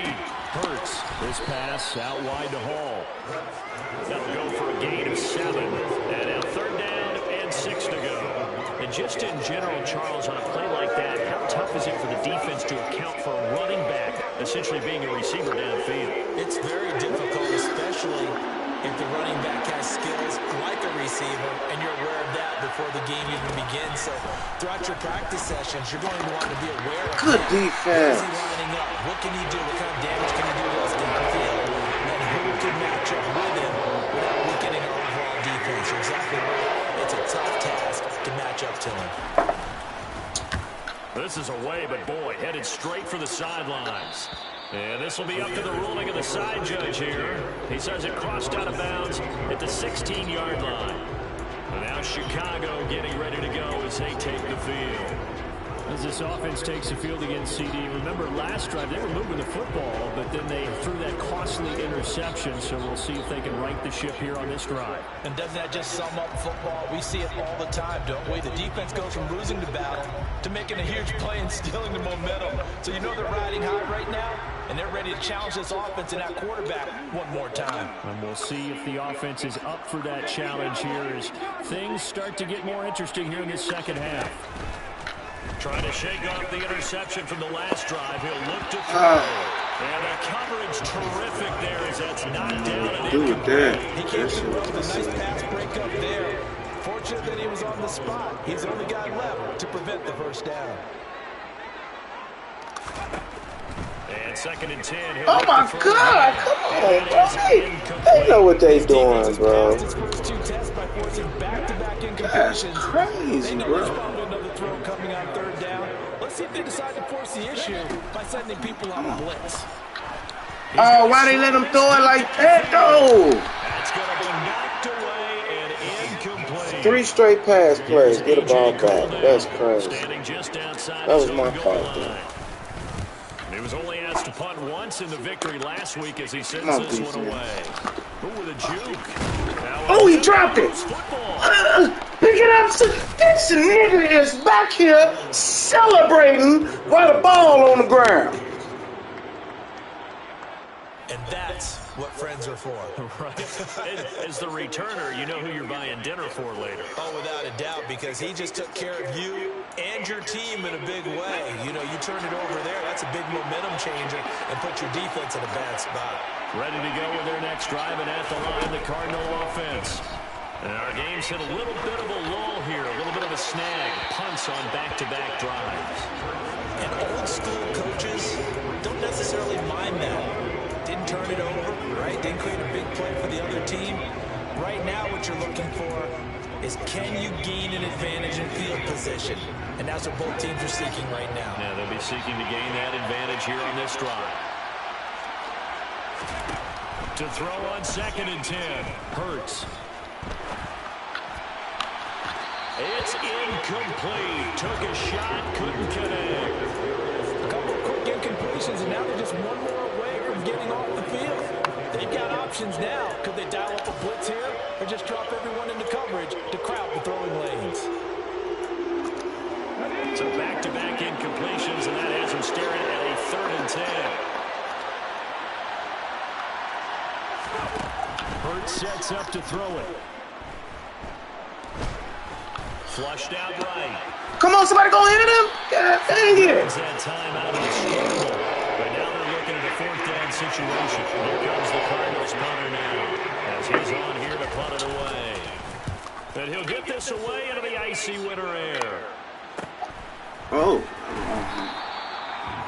C: Hurts. This pass out wide to Hall. That'll go for a gain of 7. And now 3rd down and 6 to go. And just in general, Charles, on a play like that, how tough is it for the defense to account for a running back essentially being a receiver downfield?
D: It's very difficult, especially if the running back has skills like a receiver, and you're aware of that before the game even begins. So throughout your practice sessions, you're going to want to be aware of
A: good defense.
D: Where is he lining up? What can he do? What kind of damage can he do to us downfield? And who can match up with him without weakening our overall defense? You're exactly right. It's a tough task to match up to him.
C: This is away, but boy, headed straight for the sidelines. And this will be up to the ruling of the side judge here. He says it crossed out of bounds at the 16-yard line. And now Chicago getting ready to go as they take the field. As this offense takes the field against CD, remember last drive they were moving the football, but then they threw that costly interception, so we'll see if they can right the ship here on this drive.
D: And doesn't that just sum up football? We see it all the time, don't we? The defense goes from losing the battle to making a huge play and stealing the momentum. So you know they're riding high right now, and they're ready to challenge this offense and that quarterback one more time.
C: And we'll see if the offense is up for that challenge here as things start to get more interesting here in the second half. Trying to shake off the interception from the last drive. He'll look to throw. And the coverage terrific there as that's knocked down and
A: Do with that.
D: He came through with a nice pass breakup there. Fortunate that he was on the spot. He's the only guy left to prevent the first down.
C: And 2nd and 10.
A: Oh my God! Come on, bro. They know what they doing, bro.
D: His first 2 tests by forcing back-to-back
A: That's
D: incompletions.
A: crazy,
D: They know
A: bro.
D: there's probably another throw coming on 3rd down. Let's see if they decide to force the issue by sending people on a blitz.
A: Oh, why they let him throw it like that, though?
C: That's going to be knocked away and incomplete.
A: 3 straight pass plays. Get a ball back. That's crazy.
C: Standing just outside
A: That was
C: his
A: my
C: own goal
A: fault,
C: line.
A: though.
C: He was only asked to punt once in the victory last week as he sends
A: Come on,
C: this one
A: defense.
C: away. Ooh, with a juke.
A: Oh, he dropped it. Pick it up. This nigga is back here celebrating while the ball on the ground.
D: And that's what friends are for.
C: Right. As the returner, you know who you're buying dinner for later.
D: Oh, without a doubt, because he just took care of you and your team in a big way. You know, you turn it over there, that's a big momentum changer, and put your defense in a bad spot.
C: Ready to go with their next drive, and at the line, the Cardinal offense. And our game's hit a little bit of a lull here, a little bit of a snag. Punts on back-to-back drives.
D: And old-school coaches don't necessarily mind that. Didn't turn it over, right? Didn't create a big play for the other team. Right now, what you're looking for is can you gain an advantage in field position? And that's what both teams are seeking right now.
C: Yeah, they'll be seeking to gain that advantage here on this drive. To throw on 2nd and 10. Hurts. It's incomplete. Took a shot, couldn't connect.
D: A couple of quick incompletions, and now they're just one more away from getting off the field. They've got options now. Could they dial up a blitz here or just drop everyone into coverage to crowd the throwing lanes?
C: So back-to-back incompletions, and that has them staring at a 3rd and 10. Hurts sets up to throw it. Flushed out right.
A: Come on, somebody go hit him. God dang it.
C: That time out of the scramble. But now they're looking at a 4th down situation. Here comes the Cardinals punter now. As he's on here to punt it away. And he'll get this away into the icy winter air.
A: Oh.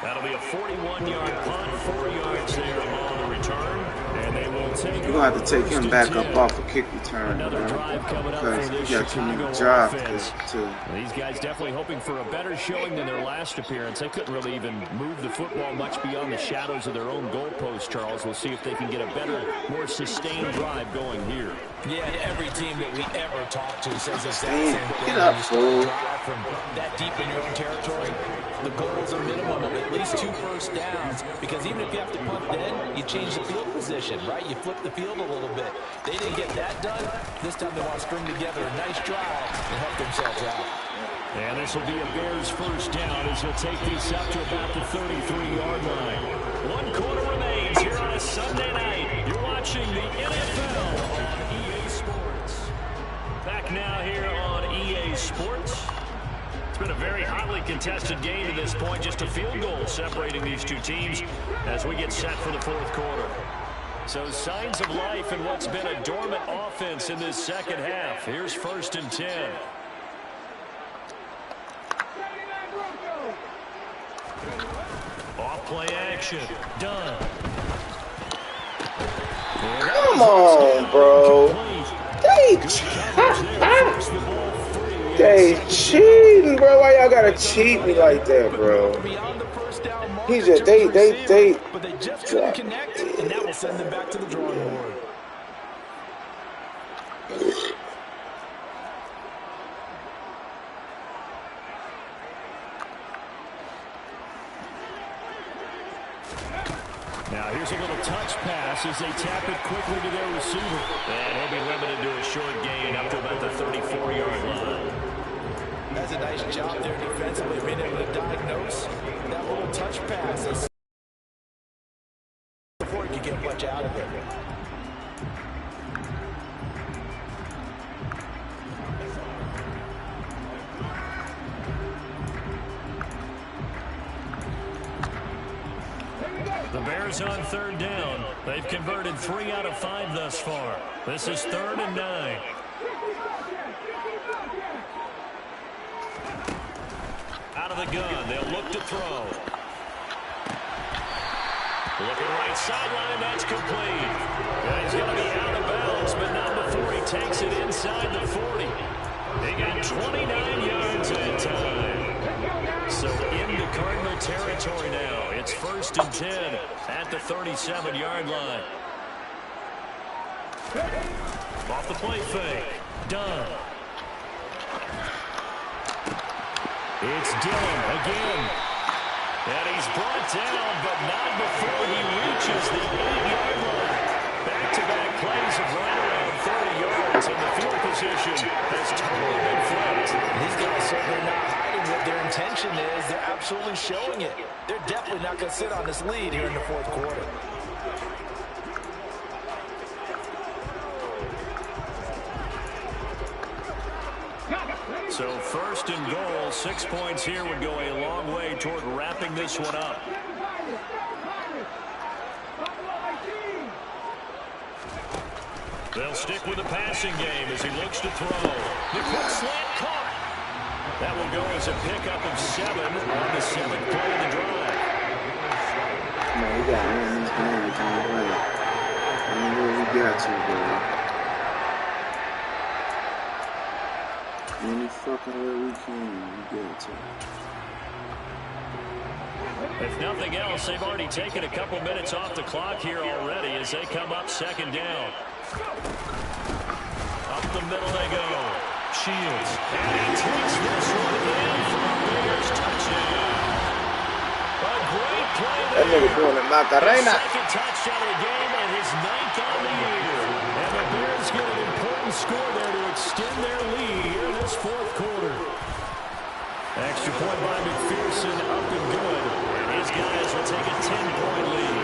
C: That'll be a 41-yard punt, 4 yards there on the return. And they will take
A: You're going to have to take him back up off a kick return.
C: Another drive coming up
A: Because
C: for
A: he
C: this
A: got too many
C: Chicago
A: jobs
C: offense.
A: to
C: These guys definitely hoping for a better showing than their last appearance. They couldn't really even move the football much beyond the shadows of their own goalpost, Charles. We'll see if they can get a better, more sustained drive going here.
D: Yeah, every team that we ever talk to says the same thing.
A: Get up,
D: You start
A: fool.
D: a drive from that deep in your own territory, the goal is a minimum of at least 2 first downs, because even if you have to punt then, you change the field position, right? You flip the field a little bit. They didn't get that done. This time they want to string together a nice drive and help themselves out.
C: And this will be a Bears first down as he'll take this up to about the 33-yard line. 1 quarter remains here on a Sunday night. You're watching the NFL on EA Sports. Back now here on EA Sports. It's been a very hotly contested game to this point. Just a field goal separating these two teams as we get set for the 4th quarter. So signs of life in what's been a dormant offense in this second half. Here's 1st and 10. Off play action. Done.
A: Come on, bro. They cheating, bro. Why y'all gotta cheat me like that, bro?
D: Beyond the first down mark,
A: He's just, they,
D: but they just couldn't connect, and that will send them back to the drawing board.
C: Now here's a little touch pass as they tap it quickly to their receiver. And he'll be limited to a short gain up to about the 34-yard line.
D: That's a nice job there defensively, being able to diagnose that little touch pass before he could get much out of it.
C: The Bears on 3rd down. They've converted 3 out of 5 thus far. This is 3rd and 9. Out of the gun, they'll look to throw. Looking right sideline, that's complete. Yeah, he's going to be out of bounds, but not before he takes it inside the 40. They got 29 yards that time. So into Cardinal territory now. It's 1st and 10 at the 37-yard line. Off the play fake. Dunn. It's Dillon again. And he's brought down, but not before he reaches the 8-yard line. Back-to-back plays of right around 30 yards, and the field position has totally been flipped.
D: These guys certainly not hiding what their intention is. They're absolutely showing it. They're definitely not going to sit on this lead here in the 4th quarter.
C: So 1st and goal, 6 points here would go a long way toward wrapping this one up. They'll stick with the passing game as he looks to throw. The quick slant caught. That will go as a pickup of 7 on the 7th play of the drive.
A: Man, we got to win this game every time we play. I mean, we got to, bro. Any fucking way we can, we get to.
C: If nothing else, they've already taken a couple minutes off the clock here already as they come up 2nd down. Up the middle they go. Shields. And he takes this one in for a Bears touchdown. A great play there.
A: That nigga doing it, Macarena.
C: Second touchdown of the game and his 9th on the year. And the Bears get an important score there to extend their lead here in this 4th quarter. Extra point by McPherson, up and good. And these guys will take a 10-point lead.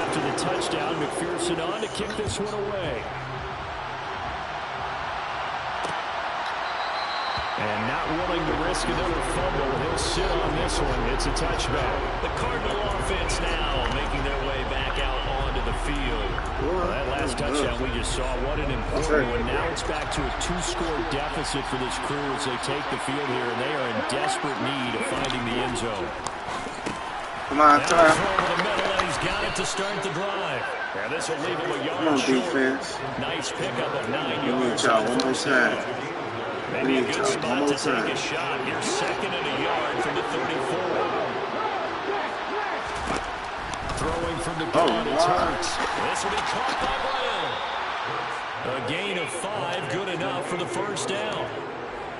C: After the touchdown, McPherson on to kick this one away. And not willing to risk another fumble. He'll sit on this one. It's a touchback. The Cardinal offense now making their way back out onto the field. Well, that last touchdown we just saw, what an important one. Now it's back to a 2-score deficit for this crew as they take the field here, and they are in desperate need of finding the end zone.
A: Come on,
C: Over the middle, and he's got it to start the drive. Yeah, this will leave him a yard short.
A: Defense.
C: Nice pickup of 9 yards.
A: One more time.
C: Maybe a good spot to take a shot. Here's 2nd and a yard from the 34. Throwing from the gun, it's Hurts. This will be caught by Brown. A gain of 5, good enough for the 1st down.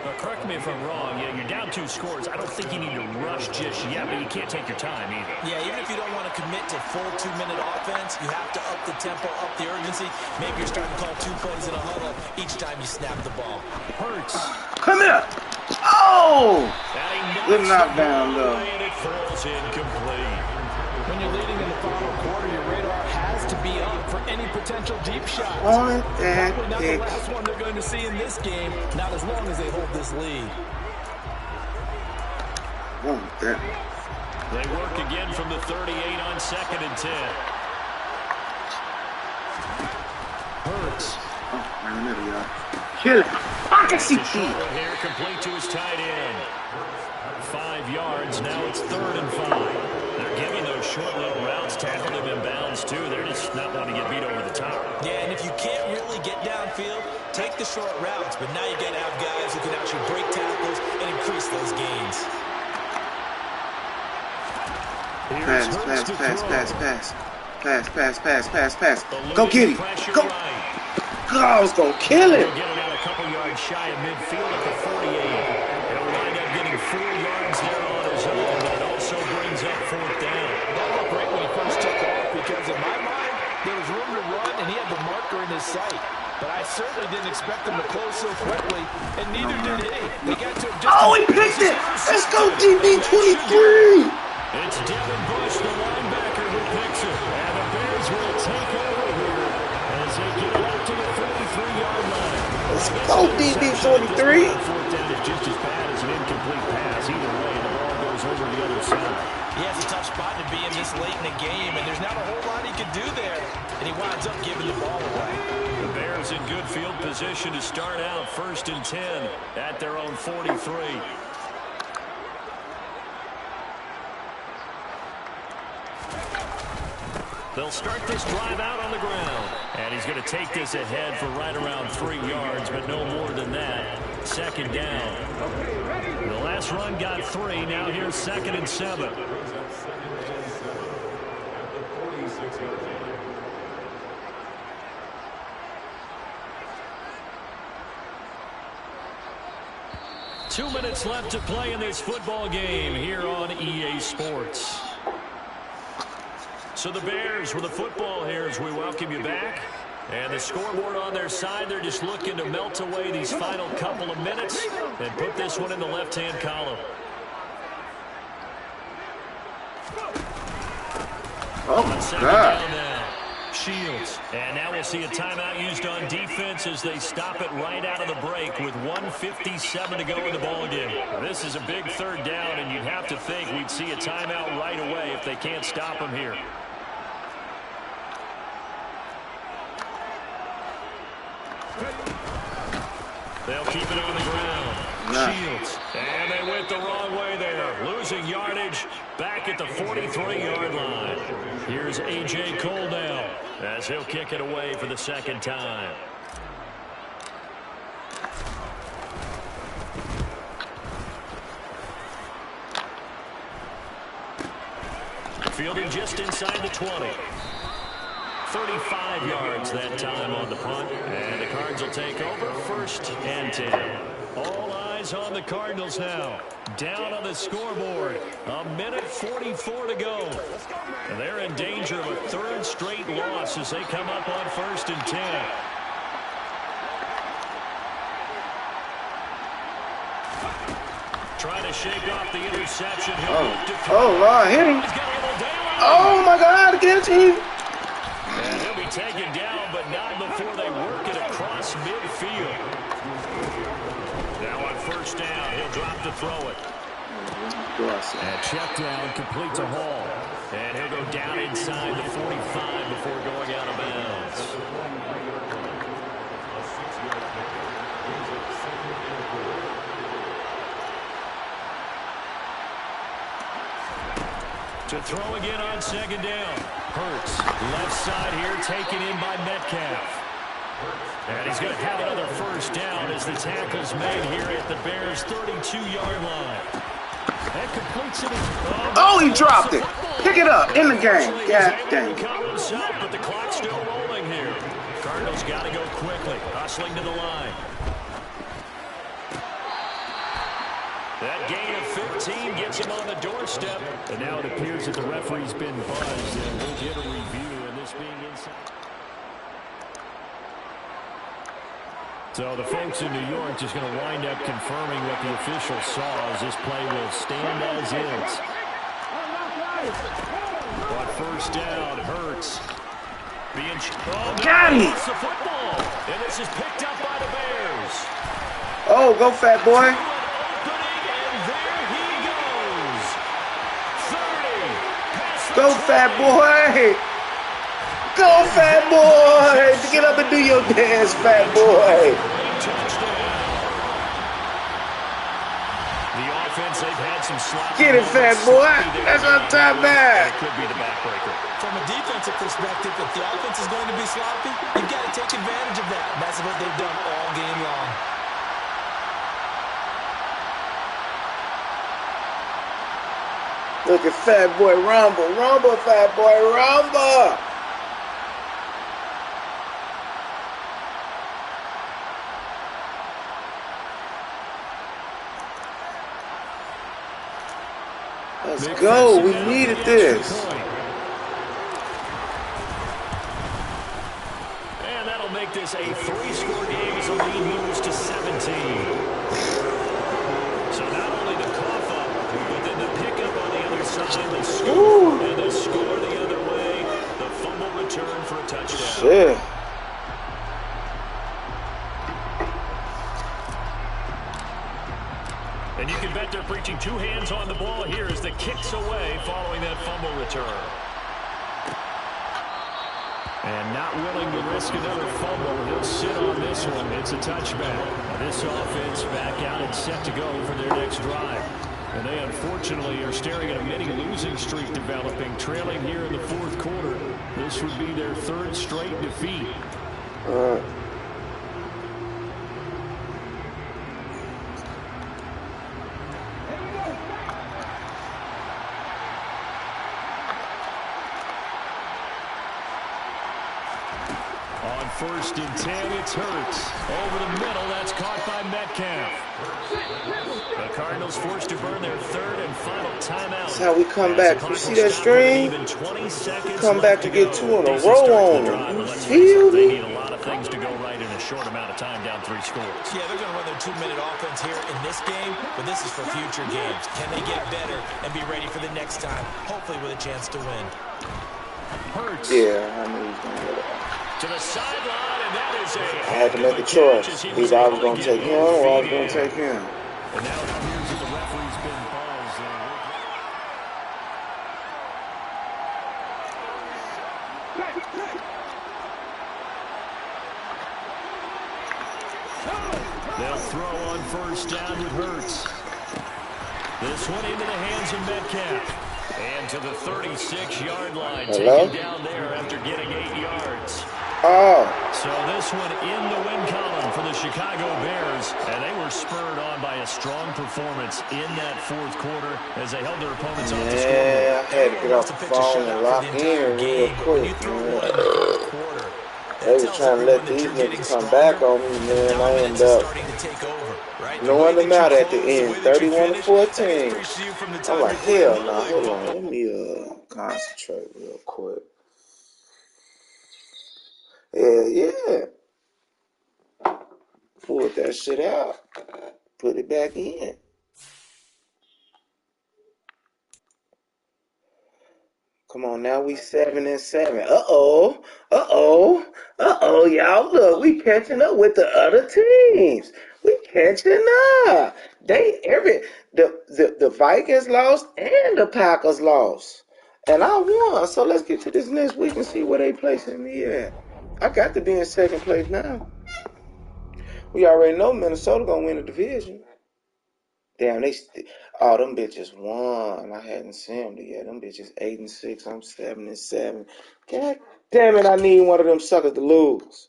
C: Now, correct me if I'm wrong. Yeah, you're down 2 scores. I don't think you need to rush just yet, but you can't take your time either.
D: Yeah, even if you don't want to commit to full 2-minute offense, you have to up the tempo, up the urgency. Maybe you're starting to call 2 plays in a huddle each time you snap the ball.
C: Hurts.
A: Come here. Oh! Good knockdown, though.
C: And it falls incomplete.
D: When you're leading in the final quarter, your radar has to be up for any potential deep shots.
A: On that
D: Probably not the last one they're going to see in this game, not as long as they hold this lead.
A: Want that.
C: They work again from the 38 on 2nd and 10. Hurts.
A: Oh, man, there we are. Kill it. I can see
C: Short one here, complete to his tight end. 5 yards, now it's 3rd and 5. They're giving those short little routes, tackling them in bounds too. They're just not wanting to get beat over the top.
D: Yeah, and if you can't really get downfield, take the short routes. But now you got to have guys who can actually break tackles and increase those gains.
A: Pass. Go get him. Go. God, I was going to kill him.
C: Get it out a couple yards shy of midfield at the 48. He'll wind up getting 4 yards there on his own, but it also brings up 4th down.
D: That looked great when he first took off because in my mind, there was room to run and he had the marker in his sight. But I certainly didn't expect him to close so quickly, and neither did he. They got to him just
A: he picked it. Let's go, DB23.
C: It's Devin Bush, the linebacker, who picks it. And the Bears will take over here as they get up to the 43-yard line.
A: Let's go, DB23.
C: 4th down is just as bad as an incomplete position to start out 1st and 10 at their own 43. They'll start this drive out on the ground. And he's going to take this ahead for right around 3 yards, but no more than that. 2nd down. The last run got 3. Now here's 2nd and 7. Two minutes left to play in this football game here on EA Sports. So the Bears with the football here as we welcome you back. And the scoreboard on their side, they're just looking to melt away these final couple of minutes and put this one in the left-hand column.
A: Oh, my God.
C: Shields. And now we'll see a timeout used on defense as they stop it right out of the break with 1:57 to go in the ballgame. This is a big 3rd down, and you'd have to think we'd see a timeout right away if they can't stop them here. They'll keep it on the ground. Shields. And they went the wrong way there. Losing yardage back at the 43-yard line. Here's A.J. Cole now as he'll kick it away for the 2nd time. Fielding just inside the 20. 35 yards that time on the punt. And the Cards will take over 1st and 10. All eyes on the Cardinals now. Down on the scoreboard. 1:44 to go. And they're in danger of a 3rd straight loss as they come up on 1st and 10. Trying to shake off the interception.
A: Oh, Lord, hit him. Oh, my God, against him.
C: And he'll be taken down, but not before they work it across midfield. Now on 1st down, he'll drop to throw it. And check down, complete to Hall. And he'll go down inside the 45 before going out of bounds. To throw again on 2nd down. Hurts, left side here, taken in by Metcalf. And he's going to have another 1st down as the tackle's made here at the Bears' 32-yard line. That completes it.
A: Oh, he dropped it. Pick it up in the game. God dang.
C: Himself, but the clock's still rolling here. Cardinals got to go quickly, hustling to the line. That gain of 15 gets him on the doorstep. And now it appears that the referee's been buzzed, and we'll get a review, and this being inside. So the folks in New York just going to wind up confirming what the official saw as this play will stand as is. On 1st down, Hurts.
A: Got him.
C: The football. And this is picked up by the Bears.
A: Oh, go fat boy. Go, fat boy. Go, fat boy. Get up and do your dance, fat boy.
C: The offense, they've had some sloppy.
A: Get it, fat boy. That's what I'm talking about.
C: Could be the backbreaker.
D: From a defensive perspective, if the offense is going to be sloppy, you've got to take advantage of that. That's what they've done all game long.
A: Look at fat boy rumble. Rumble, fat boy, rumble. Let's go. We needed this.
C: And that'll make this a 3-score game as the lead moves to 17. So not only the cough up, but then the pickup on the other side, the score, and the score the other way, the fumble return for a touchdown.
A: Shit.
C: And you can bet they're preaching 2 hands on the ball here as the kick's away following that fumble return. And not willing to risk another fumble. He'll sit on this one. It's a touchback. This offense back out and set to go for their next drive. And they unfortunately are staring at a mini losing streak developing, trailing here in the fourth quarter. This would be their third straight defeat. On 1st and 10, it's Hurts. Over the middle, that's caught by Metcalf. The Cardinals forced to burn their third and final timeout.
A: That's how we come back. You see that string? Come back to get 2 in a row on them. You feel
C: They
A: me?
C: need a lot of things to go right in a short amount of time, down 3 scores.
D: Yeah, they're going to run their 2-minute offense here in this game, but this is for future games. Can they get better and be ready for the next time, hopefully with a chance to win?
C: Hurts.
A: Yeah, I knew he was going to get it.
C: To the sideline, and that is a...
A: I had to make a choice. Either I was going to take him or I was going to take him.
C: And now it appears that the referee's been buzzed. They'll throw on 1st down with Hurts. This one into the hands of Metcalf. And to the 36-yard line. Taken down there after getting 8 yards.
A: Oh.
C: So this one in the win column for the Chicago Bears. And they were spurred on by a strong performance in that fourth quarter as they held their opponents off the scoreboard.
A: Yeah, I had to get off the phone and lock in real quick, man. They were trying to let these niggas come back on me, man. I ended up knowing them out at the end, 31-14. I'm like, hell no, hold on, let me concentrate real quick. Yeah. Pulled that shit out. Put it back in. Come on, now we 7-7. Uh-oh. Y'all look, we catching up with the other teams. We catching up. The Vikings lost and the Packers lost. And I won. So let's get to this next week and see where they placing me at. I got to be in second place now. We already know Minnesota gonna win the division. Damn, them bitches won. I hadn't seen them yet. Them bitches 8-6. I'm 7-7. God damn it! I need one of them suckers to lose,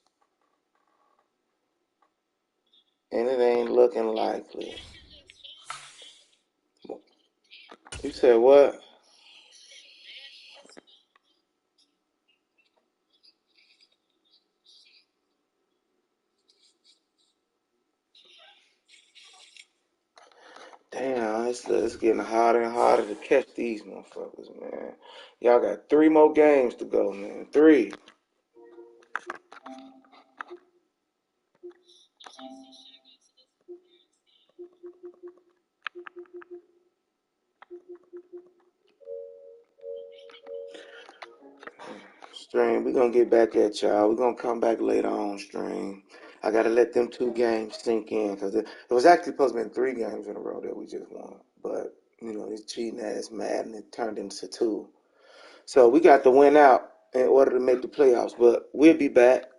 A: and it ain't looking likely. You said what? Damn, it's getting harder and harder to catch these motherfuckers, man. Y'all got 3 more games to go, man. 3. Stream, we're going to get back at y'all. We're going to come back later on, Stream. I got to let them 2 games sink in because it was actually supposed to be 3 games in a row that we just won. But, this cheating ass mad and it turned into 2. So we got to win out in order to make the playoffs. But we'll be back.